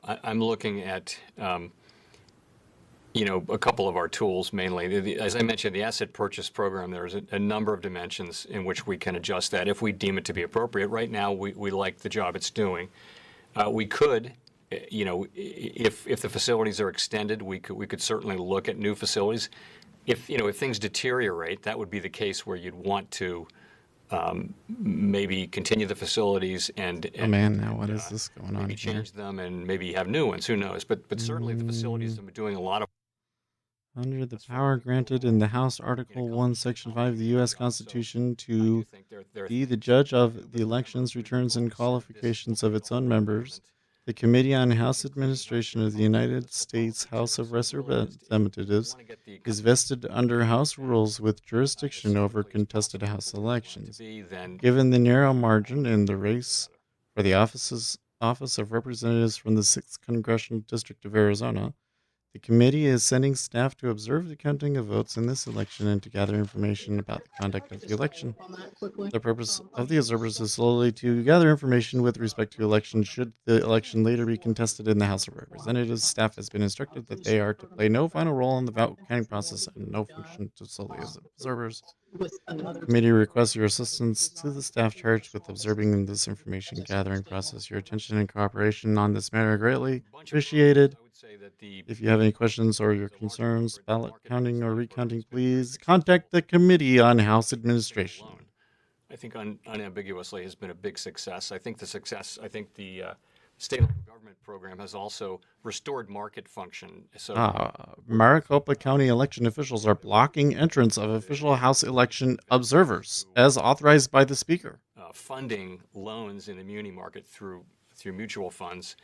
I'm looking at a couple of our tools mainly. As I mentioned, the asset purchase program, there's a number of dimensions in which we can adjust that if we deem it to be appropriate. Right now, we like the job it's doing. We could, if the facilities are extended, we could certainly look at new facilities. If things deteriorate, that would be the case where you'd want to maybe continue the facilities and oh man, now what is this going on maybe here? change them and maybe have new ones. Who knows? But certainly the facilities have been doing a lot of. Under the power granted in the House Article 1, Section 5 of the U.S. Constitution to be the judge of the elections, returns, and qualifications of its own members, the Committee on House Administration of the United States House of Representatives is vested under House rules with jurisdiction over contested House elections. Given the narrow margin in the race for the Office of Representatives from the 6th Congressional District of Arizona, the committee is sending staff to observe the counting of votes in this election and to gather information about the conduct of the election. The purpose of the observers is solely to gather information with respect to elections should the election later be contested in the House of Representatives. Staff has been instructed that they are to play no final role in the vote counting process and no function to solely as observers. The committee requests your assistance to the staff charged with observing this information gathering process. Your attention and cooperation on this matter are greatly appreciated. If you have any questions or your concerns, ballot counting or recounting, please contact the Committee on House Administration. I think unambiguously has been a big success. I think the state and local government program has also restored market function. So Maricopa County election officials are blocking entrance of official House election observers, as authorized by the Speaker. Funding loans in the muni market through mutual funds.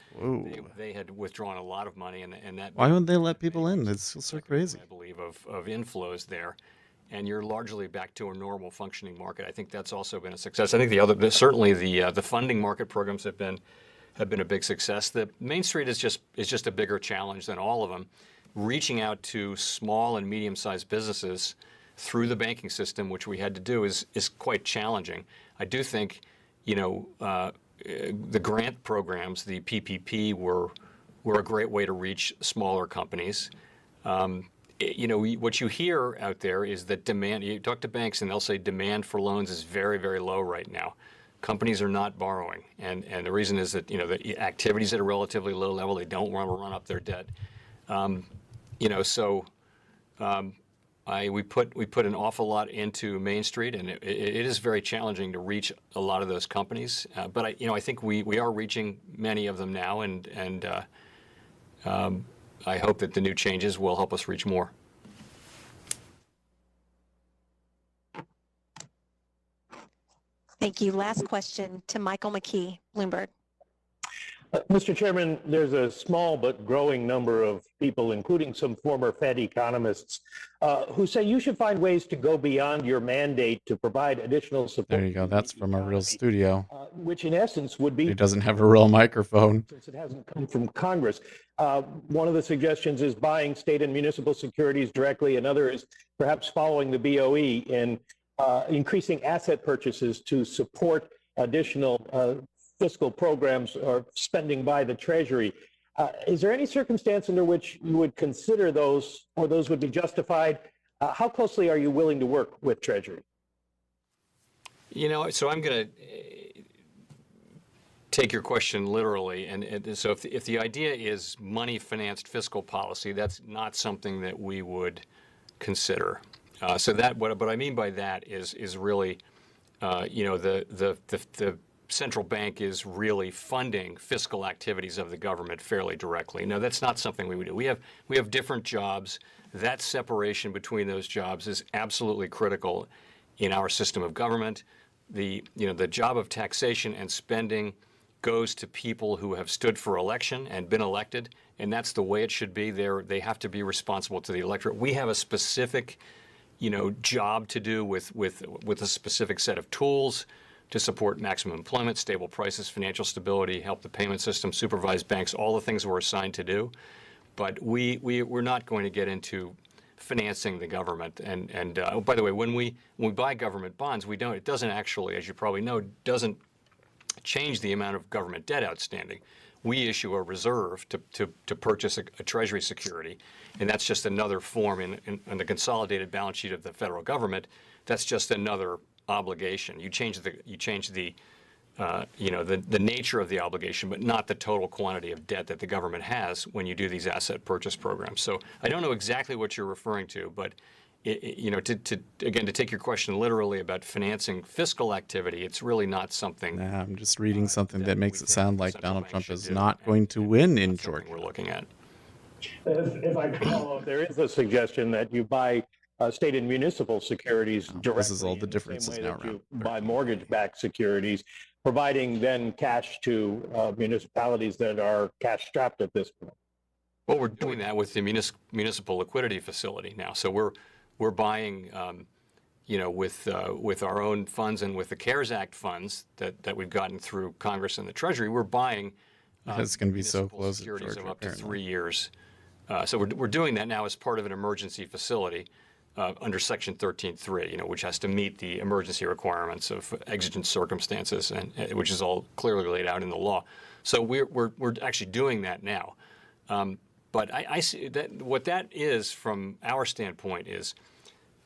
They had withdrawn a lot of money, and that. Why wouldn't they let people in? It's so crazy. I believe of inflows there, and you're largely back to a normal functioning market. I think that's also been a success. I think certainly the funding market programs have been a big success. The Main Street is just a bigger challenge than all of them. Reaching out to small and medium-sized businesses through the banking system, which we had to do, is quite challenging. I do think, the grant programs, the PPP, were a great way to reach smaller companies. What you hear out there is that demand. You talk to banks and they'll say demand for loans is very, very low right now. Companies are not borrowing, and the reason is that the activity's at a relatively low level. They don't want to run up their debt. We put an awful lot into Main Street, and it is very challenging to reach a lot of those companies. But I think we are reaching many of them now, and I hope that the new changes will help us reach more. Thank you. Last question to Michael McKee, Bloomberg. Mr. Chairman, there's a small but growing number of people, including some former Fed economists, who say you should find ways to go beyond your mandate to provide additional support. There you go. That's from a real studio. Which in essence would be... He doesn't have a real microphone. Since it hasn't come from Congress. One of the suggestions is buying state and municipal securities directly. Another is perhaps following the BOE in increasing asset purchases to support additional fiscal programs or spending by the Treasury. Is there any circumstance under which you would consider those, or those would be justified? How closely are you willing to work with Treasury? You know, so I'm going to take your question literally. And so if the idea is money-financed fiscal policy, that's not something that we would consider. So that what I mean by that is really, you know, the central bank is really funding fiscal activities of the government fairly directly. No, that's not something we would do. We have different jobs. That separation between those jobs is absolutely critical in our system of government. The job of taxation and spending goes to people who have stood for election and been elected, and that's the way it should be. They have to be responsible to the electorate. We have a specific, job to do with a specific set of tools to support maximum employment, stable prices, financial stability, help the payment system, supervise banks, all the things we're assigned to do. But we're not going to get into financing the government. And by the way, when we buy government bonds, it doesn't actually, as you probably know, doesn't change the amount of government debt outstanding. We issue a reserve to purchase a Treasury security, and that's just another form in the consolidated balance sheet of the federal government. That's just another obligation. You change the nature of the obligation, but not the total quantity of debt that the government has when you do these asset purchase programs. So I don't know exactly what you're referring to, but to take your question literally about financing fiscal activity, it's really not something. Nah, I'm just reading something that makes it sound like Donald Trump is not going to win in Georgia. We're looking at. If I can follow up, there is a suggestion that you buy state and municipal securities directly. This is all the differences now. You buy mortgage-backed securities, providing then cash to municipalities that are cash-strapped at this point. Well, we're doing that with the municipal liquidity facility now. So we're buying, with our own funds and with the CARES Act funds that we've gotten through Congress and the Treasury, we're buying. It's going to be so close securities to Georgia, of up to apparently. 3 years. So we're doing that now as part of an emergency facility under Section 13.3, which has to meet the emergency requirements of exigent circumstances, and which is all clearly laid out in the law. So we're actually doing that now. But I see that what that is from our standpoint is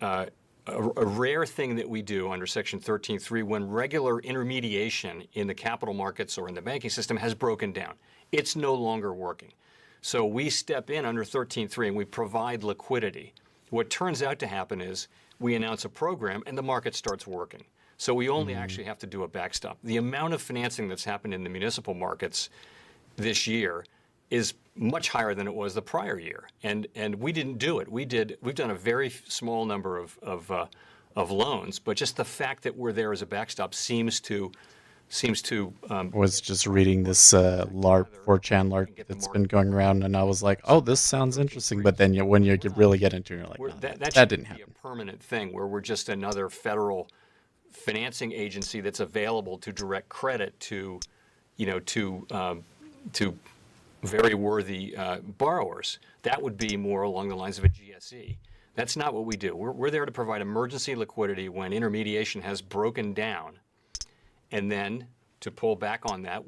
a rare thing that we do under Section 13.3 when regular intermediation in the capital markets or in the banking system has broken down. It's no longer working. So we step in under 13.3 and we provide liquidity. What turns out to happen is we announce a program and the market starts working. So we only actually have to do a backstop. The amount of financing that's happened in the municipal markets this year is much higher than it was the prior year, and we didn't do it. We've done a very small number of loans, but just the fact that we're there as a backstop seems to. Was just reading this LARP, 4chan LARP that's been going around, and I was like, oh, this sounds interesting. But then when you really get into it, you're like, no, that didn't happen. A permanent thing where we're just another federal financing agency that's available to direct credit to very worthy borrowers. That would be more along the lines of a GSE. That's not what we do. We're there to provide emergency liquidity when intermediation has broken down, and then to pull back on that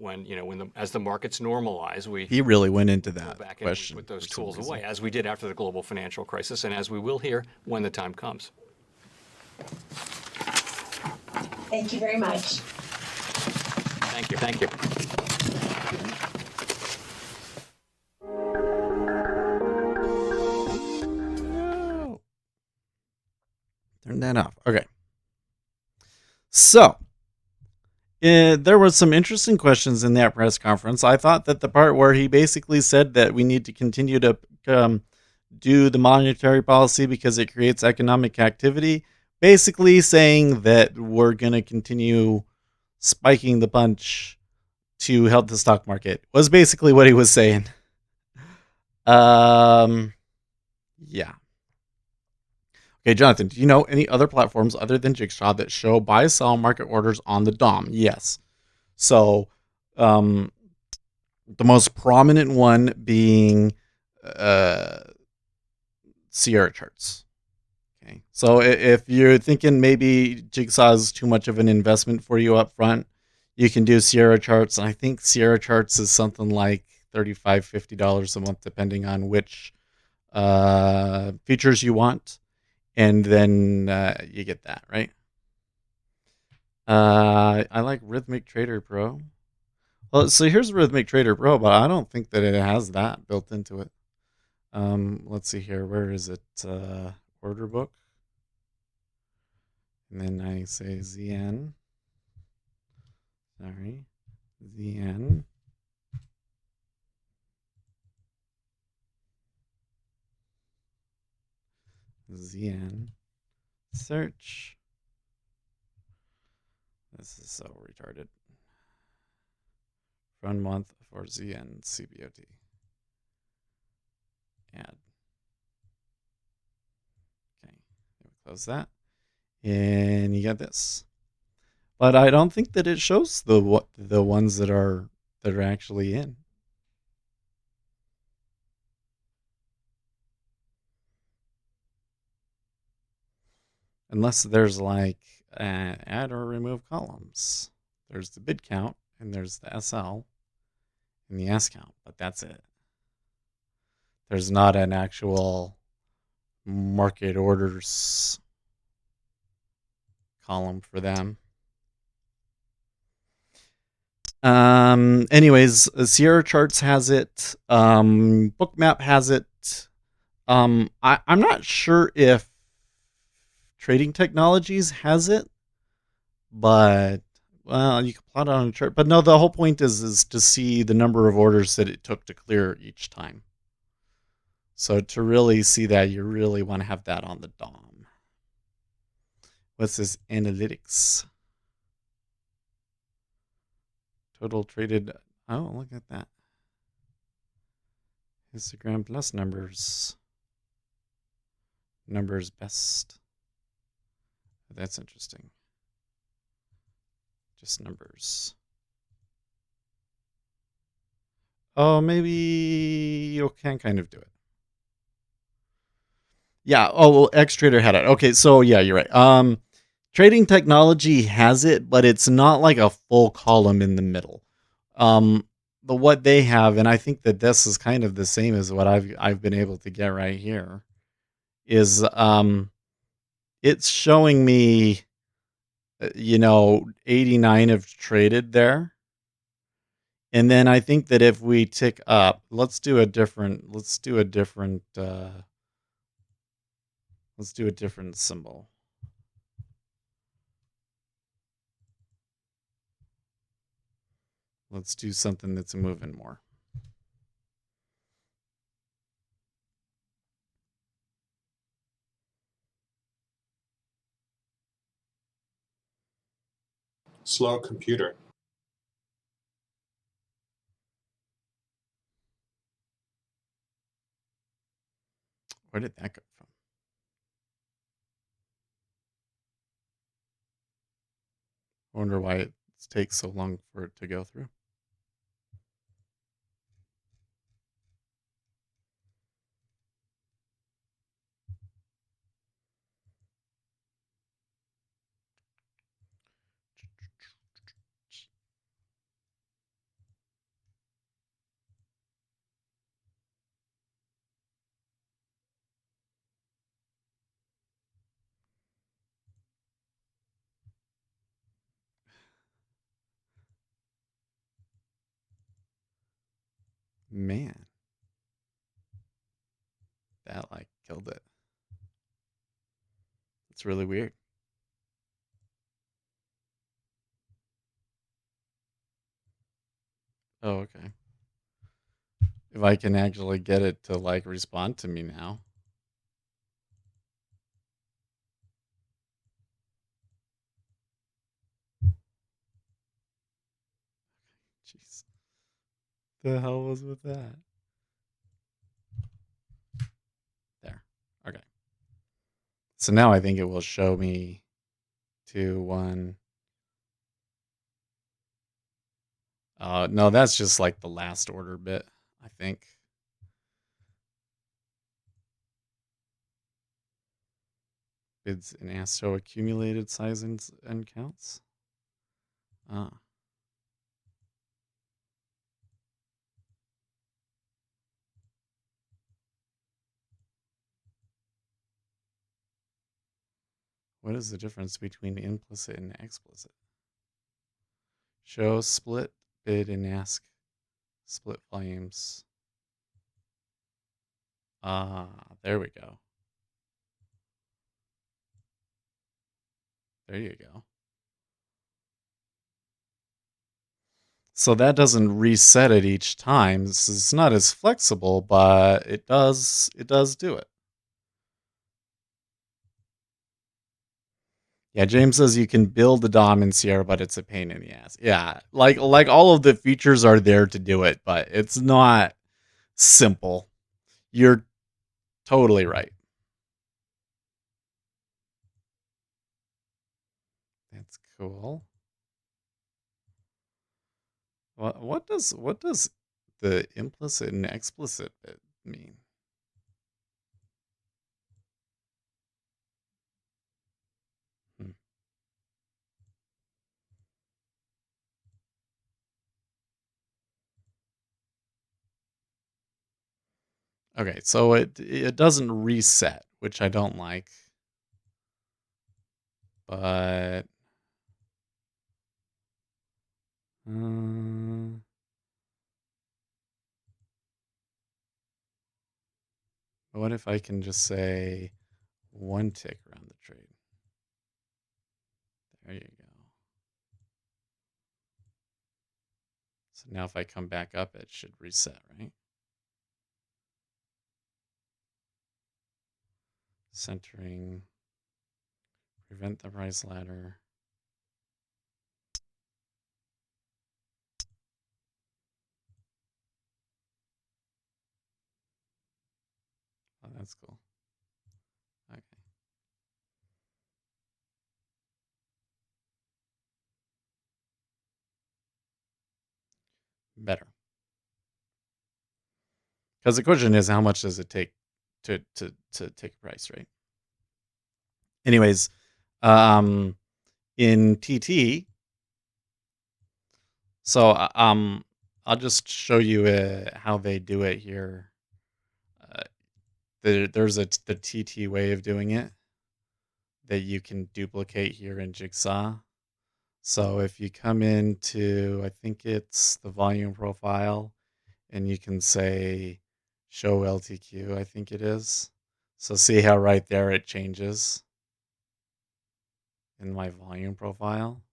as the markets normalize, he really went into that back question and put those tools away, as we did after the global financial crisis, and as we will here when the time comes. Thank you very much. Thank you. Thank you. Turn that off. Okay. So, there were some interesting questions in that press conference. I thought that the part where he basically said that we need to continue to do the monetary policy because it creates economic activity, basically saying that we're going to continue spiking the punch to help the stock market, was basically what he was saying. Yeah. Okay, Jonathan, do you know any other platforms other than Jigsaw that show buy, sell, market orders on the DOM? Yes. So, the most prominent one being Sierra charts. Okay. So if you're thinking maybe Jigsaw is too much of an investment for you up front, you can do Sierra charts. And I think Sierra charts is something like $35, $50 a month, depending on which features you want. And then you get that, right? I like Rhythmic Trader Pro. Well, so here's Rhythmic Trader Pro, but I don't think that it has that built into it. Let's see here. Where is it? Order book. And then I say ZN. Sorry. ZN. ZN. Search. This is so retarded. Run month for ZN CBOT. Add. Okay. Close that. And you get this. But I don't think that it shows the ones that are actually in. Unless there's like add or remove columns. There's the bid count and there's the SL and the S count, but that's it. There's not an actual market orders column for them. Anyways, Sierra Charts has it. Bookmap has it. I'm not sure if Trading Technologies has it, but well, you can plot it on a chart. But no, the whole point is to see the number of orders that it took to clear each time. So to really see that, you really want to have that on the DOM. What's this? Analytics. Total traded. Oh, look at that. Instagram Plus numbers. Numbers best. That's interesting. Just numbers. Oh, maybe you can kind of do it. Yeah. Oh, well, Xtrader had it. Okay, so yeah, you're right. Trading Technology has it, but it's not like a full column in the middle. But what they have, and I think that this is kind of the same as what I've been able to get right here, is it's showing me 89 have traded there. And then I think that if we tick up, let's do a different symbol. Let's do something that's moving more. Slow computer. Where did that go from? I wonder why it takes so long for it to go through. Man, that like killed it. It's really weird. Oh, okay. If I can actually get it to like respond to me now. Jeez. the hell was with that? There. Okay. So now I think it will show me 2, 1. No, that's just like the last order bit, I think. Bids and asks show accumulated size and counts. What is the difference between implicit and explicit? Show split bid and ask split volumes. There we go. There you go. So that doesn't reset it each time. This is not as flexible, but it does do it. Yeah, James says you can build the DOM in Sierra, but it's a pain in the ass. Yeah, like all of the features are there to do it, but it's not simple. You're totally right. That's cool. What does the implicit and explicit bit mean? Okay, so it doesn't reset, which I don't like. But what if I can just say 1 tick around the trade? There you go. So now if I come back up, it should reset, right? Centering, prevent the price ladder. Oh, that's cool. Okay. Better. Because the question is, how much does it take to take a price, right? Anyways, in TT, so I'll just show you how they do it here. There's the TT way of doing it that you can duplicate here in Jigsaw. So if you come into, I think it's the volume profile, and you can say show LTQ, I think it is. So see how right there it changes in my volume profile.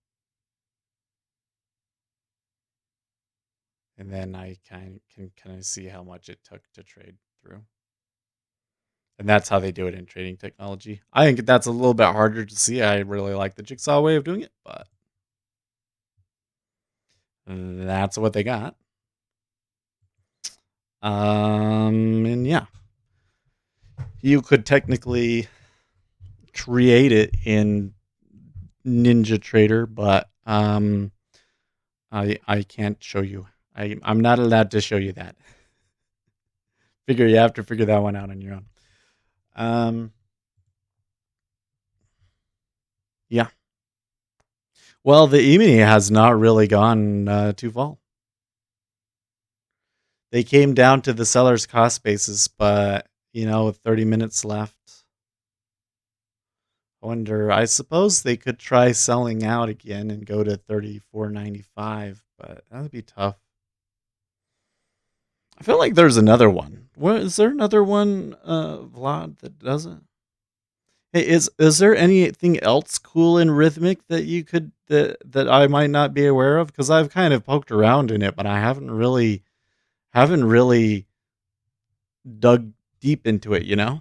And then I can kind of see how much it took to trade through. And that's how they do it in trading technology. I think that's a little bit harder to see. I really like the Jigsaw way of doing it, but that's what they got. And yeah, you could technically create it in NinjaTrader, but I can't show you. I'm not allowed to show you that. You have to figure that one out on your own. Yeah. Well, the E-mini has not really gone too fall. They came down to the seller's cost basis, but, with 30 minutes left. I suppose they could try selling out again and go to 34.95, but that would be tough. I feel like there's another one. Is there another one, Vlad, that doesn't? Hey, is there anything else cool in Rhythmic that you could that I might not be aware of? Because I've kind of poked around in it, but I haven't really dug deep into it. I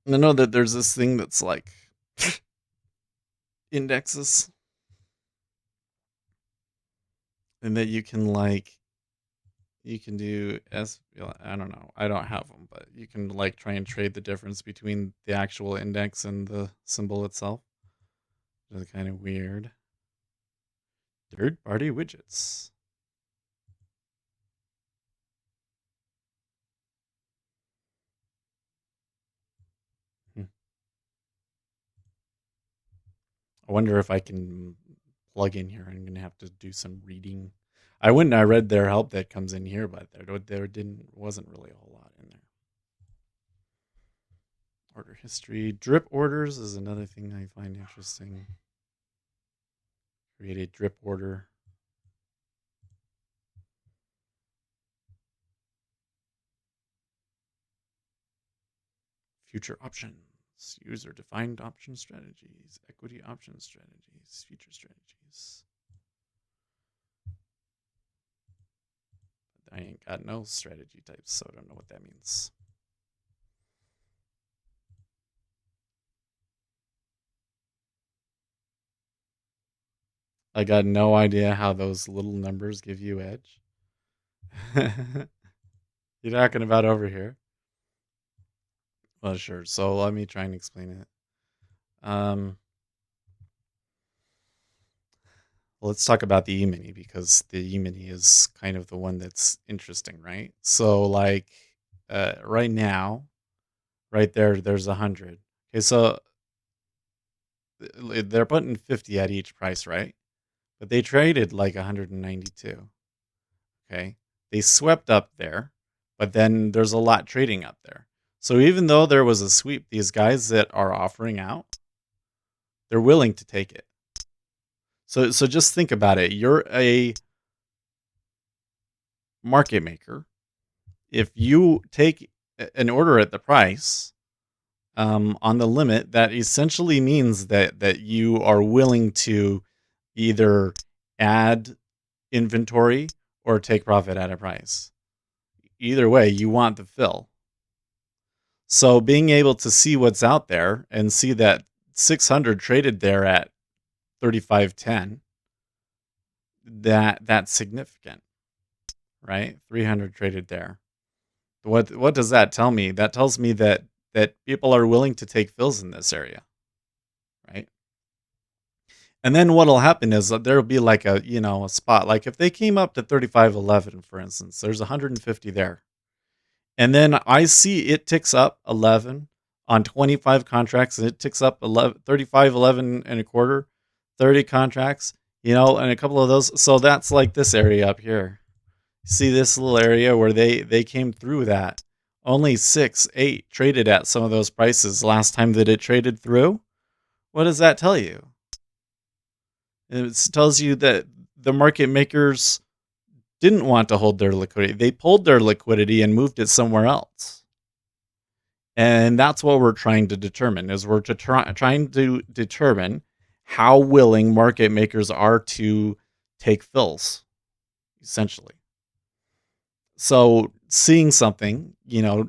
know that there's this thing that's like indexes. and that you can do I don't know. I don't have them, but you can try and trade the difference between the actual index and the symbol itself. Which is kind of weird. Third-party widgets. I wonder if I can plug in here. I'm gonna have to do some reading. I went and I read their help that comes in here, but there wasn't really a whole lot in there. Order history. Drip orders is another thing I find interesting. Create a drip order. Future options. User-defined option strategies. Equity option strategies. Future strategies. I ain't got no strategy types, so I don't know what that means. I got no idea how those little numbers give you edge. You're talking about over here? Well, sure. So let me try and explain it. Let's talk about the E-mini, because the E-mini is kind of the one that's interesting, right? So right now, right there's 100. Okay, so they're putting 50 at each price, right? But they traded 192. Okay, they swept up there, but then there's a lot trading up there. So even though there was a sweep, these guys that are offering out, they're willing to take it. So just think about it. You're a market maker. If you take an order at the price on the limit, that essentially means that you are willing to either add inventory or take profit at a price. Either way, you want the fill. So being able to see what's out there and see that 600 traded there at 35.10, that's significant, right? 300 traded there. What does that tell me? That tells me that people are willing to take fills in this area, right? And then what'll happen is that there'll be a spot. Like if they came up to 35.11, for instance, there's 150 there. And then I see it ticks up 11 on 25 contracts, and it ticks up 35.11 and a quarter, 30 contracts, and a couple of those. So that's like this area up here. See this little area where they came through that. Only 6-8 traded at some of those prices last time that it traded through. What does that tell you? It tells you that the market makers didn't want to hold their liquidity. They pulled their liquidity and moved it somewhere else. And that's what we're trying to determine, is we're trying to determine how willing market makers are to take fills, essentially. So seeing something,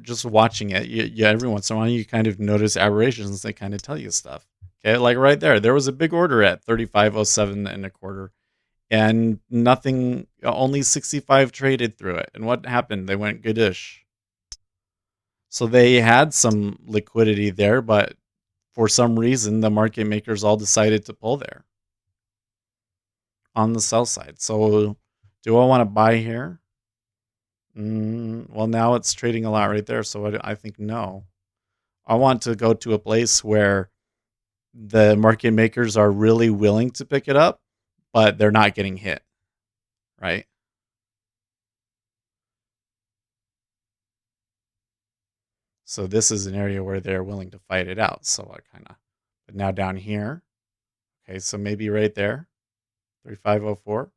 just watching it, every once in a while you kind of notice aberrations that kind of tell you stuff. Okay, like right there was a big order at 35.07 and a quarter. And nothing, only 65 traded through it. And what happened? They went goodish. So they had some liquidity there, but for some reason, the market makers all decided to pull there on the sell side. So do I want to buy here? Well, now it's trading a lot right there. So I think no. I want to go to a place where the market makers are really willing to pick it up, but they're not getting hit, right? So this is an area where they're willing to fight it out. So but now down here, okay, so maybe right there, 35.04,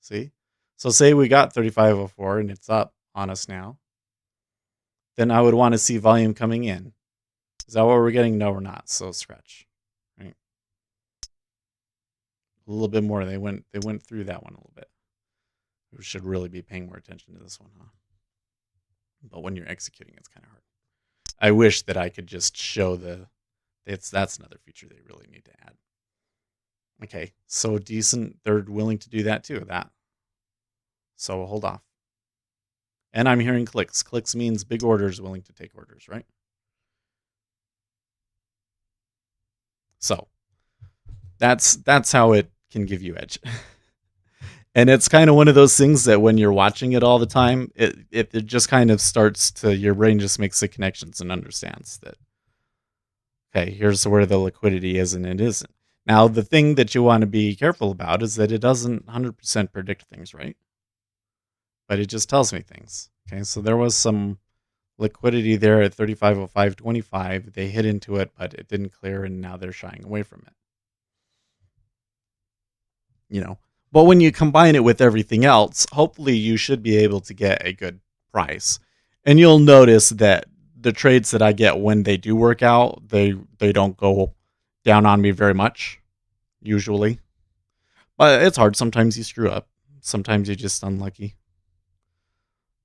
see? So say we got 35.04 and it's up on us now, then I would want to see volume coming in. Is that what we're getting? No, we're not. So scratch, right? A little bit more. They went through that one a little bit. We should really be paying more attention to this one, huh? But when you're executing, it's kind of hard. I wish that I could just show that's another feature they really need to add. Okay, so decent. They're willing to do that too. So hold off. And I'm hearing clicks. Clicks means big orders willing to take orders, right? So that's how it can give you edge. And it's kind of one of those things that when you're watching it all the time, it just kind of starts to, your brain just makes the connections and understands that, okay, here's where the liquidity is and it isn't. Now, the thing that you want to be careful about is that it doesn't 100% predict things, right? But it just tells me things. Okay, so there was some liquidity there at 35.05.25. They hit into it, but it didn't clear, and now they're shying away from it. You know, but when you combine it with everything else, hopefully you should be able to get a good price. And you'll notice that the trades that I get when they do work out, they don't go down on me very much, usually. But it's hard. Sometimes you screw up. Sometimes you're just unlucky.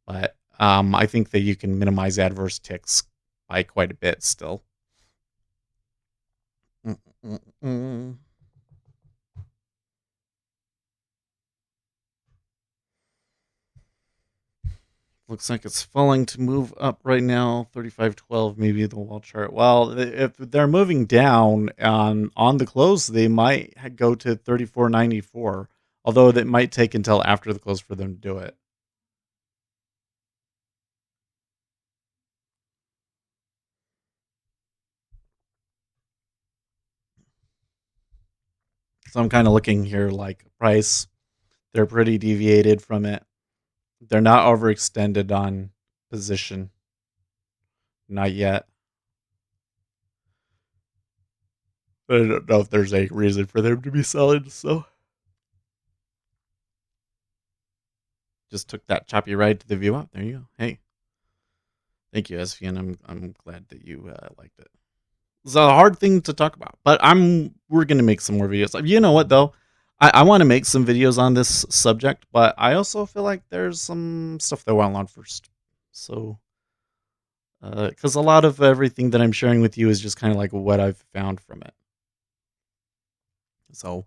But I think that you can minimize adverse ticks by quite a bit still. Looks like it's falling to move up right now. 35.12, maybe the wall chart. Well, if they're moving down on the close, they might go to 34.94. Although that might take until after the close for them to do it. So I'm kind of looking here like price. They're pretty deviated from it. They're not overextended on position. Not yet. But I don't know if there's a reason for them to be selling, so. Just took that choppy ride to the view up. There you go. Hey. Thank you, SVN. I'm glad that you liked it. It's a hard thing to talk about, but we're gonna make some more videos. You know what though? I want to make some videos on this subject, but I also feel like there's some stuff that I want to learn first. So, because a lot of everything that I'm sharing with you is just kind of like what I've found from it. So,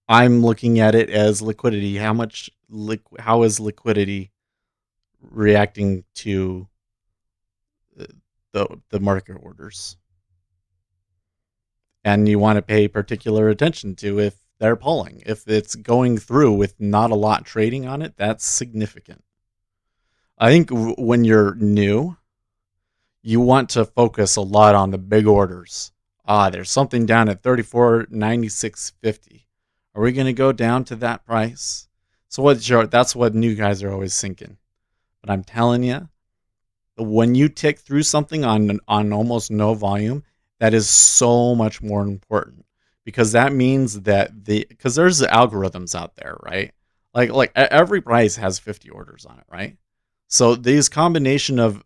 I'm looking at it as liquidity. How is liquidity reacting to the market orders? And you want to pay particular attention to if they're pulling. If it's going through with not a lot trading on it, that's significant. I think when you're new, you want to focus a lot on the big orders. There's something down at 34.96.50. Are we going to go down to that price? So that's what new guys are always thinking. But I'm telling you, when you tick through something on almost no volume, that is so much more important. Because that means that because there's algorithms out there, right? Like every price has 50 orders on it, right? So there's a combination of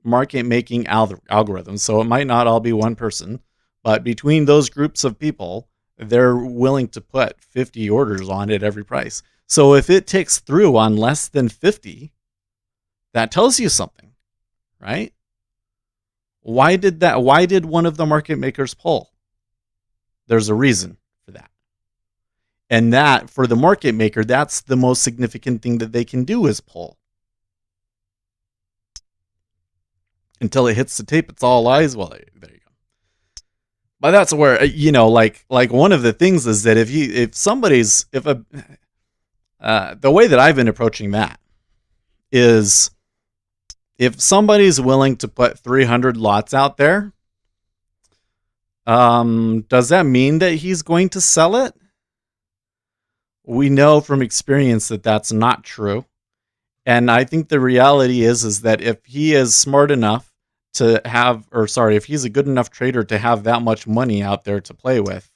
market making algorithms. So it might not all be one person, but between those groups of people, they're willing to put 50 orders on at every price. So if it ticks through on less than 50, that tells you something, right? Why did one of the market makers pull? There's a reason for that. And that, for the market maker, that's the most significant thing that they can do is pull. Until it hits the tape, it's all eyes. Well, there you go. But that's where, like one of the things is that the way that I've been approaching that is, if somebody's willing to put 300 lots out there, does that mean that he's going to sell it? We know from experience that that's not true. And I think the reality is that if he is smart enough to if he's a good enough trader to have that much money out there to play with,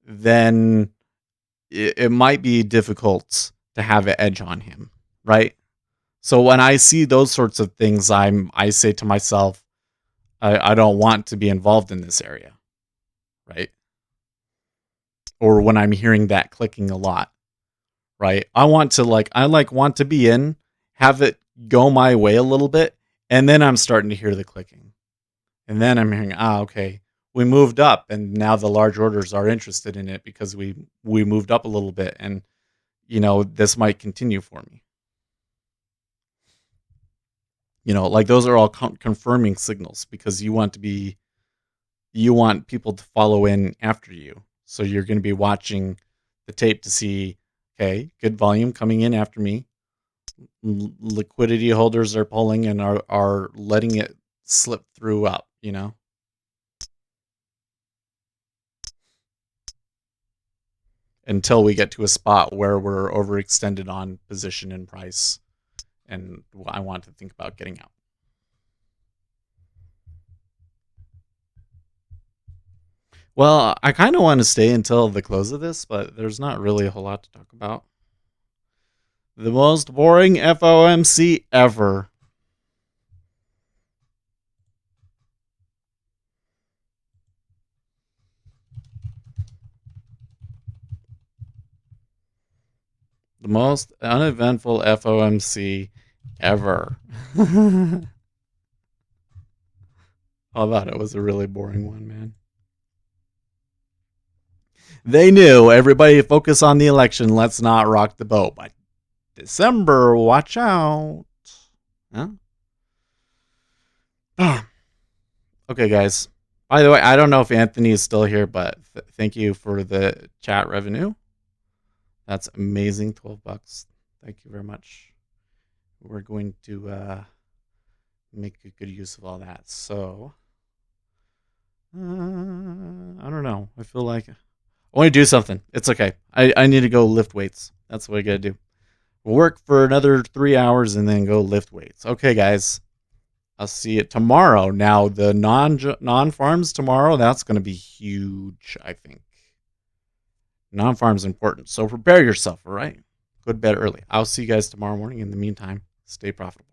then it might be difficult to have an edge on him, right? So when I see those sorts of things, I say to myself, I don't want to be involved in this area, right? Or when I'm hearing that clicking a lot, right? I want to be in, have it go my way a little bit, and then I'm starting to hear the clicking. And then I'm hearing, okay, we moved up, and now the large orders are interested in it because we moved up a little bit, and this might continue for me. Like those are all confirming signals because you want people to follow in after you. So you're going to be watching the tape to see, okay, good volume coming in after me. Liquidity holders are pulling and are letting it slip through up, until we get to a spot where we're overextended on position and price, and I want to think about getting out. Well, I kind of want to stay until the close of this, but there's not really a whole lot to talk about. The most boring FOMC ever. The most uneventful FOMC ever. I thought it was a really boring one, man. They knew, everybody focus on the election, let's not rock the boat. By December, watch out. Huh? Okay, guys. By the way, I don't know if Anthony is still here, but thank you for the chat revenue. That's amazing, $12. Thank you very much. We're going to make a good use of all that. So, I don't know. I feel like I want to do something. It's okay. I need to go lift weights. That's what I got to do. We'll work for another 3 hours and then go lift weights. Okay, guys. I'll see you tomorrow. Now, the non-farms tomorrow, that's going to be huge, I think. Non-farms important. So prepare yourself, all right? Go to bed early. I'll see you guys tomorrow morning. In the meantime, stay profitable.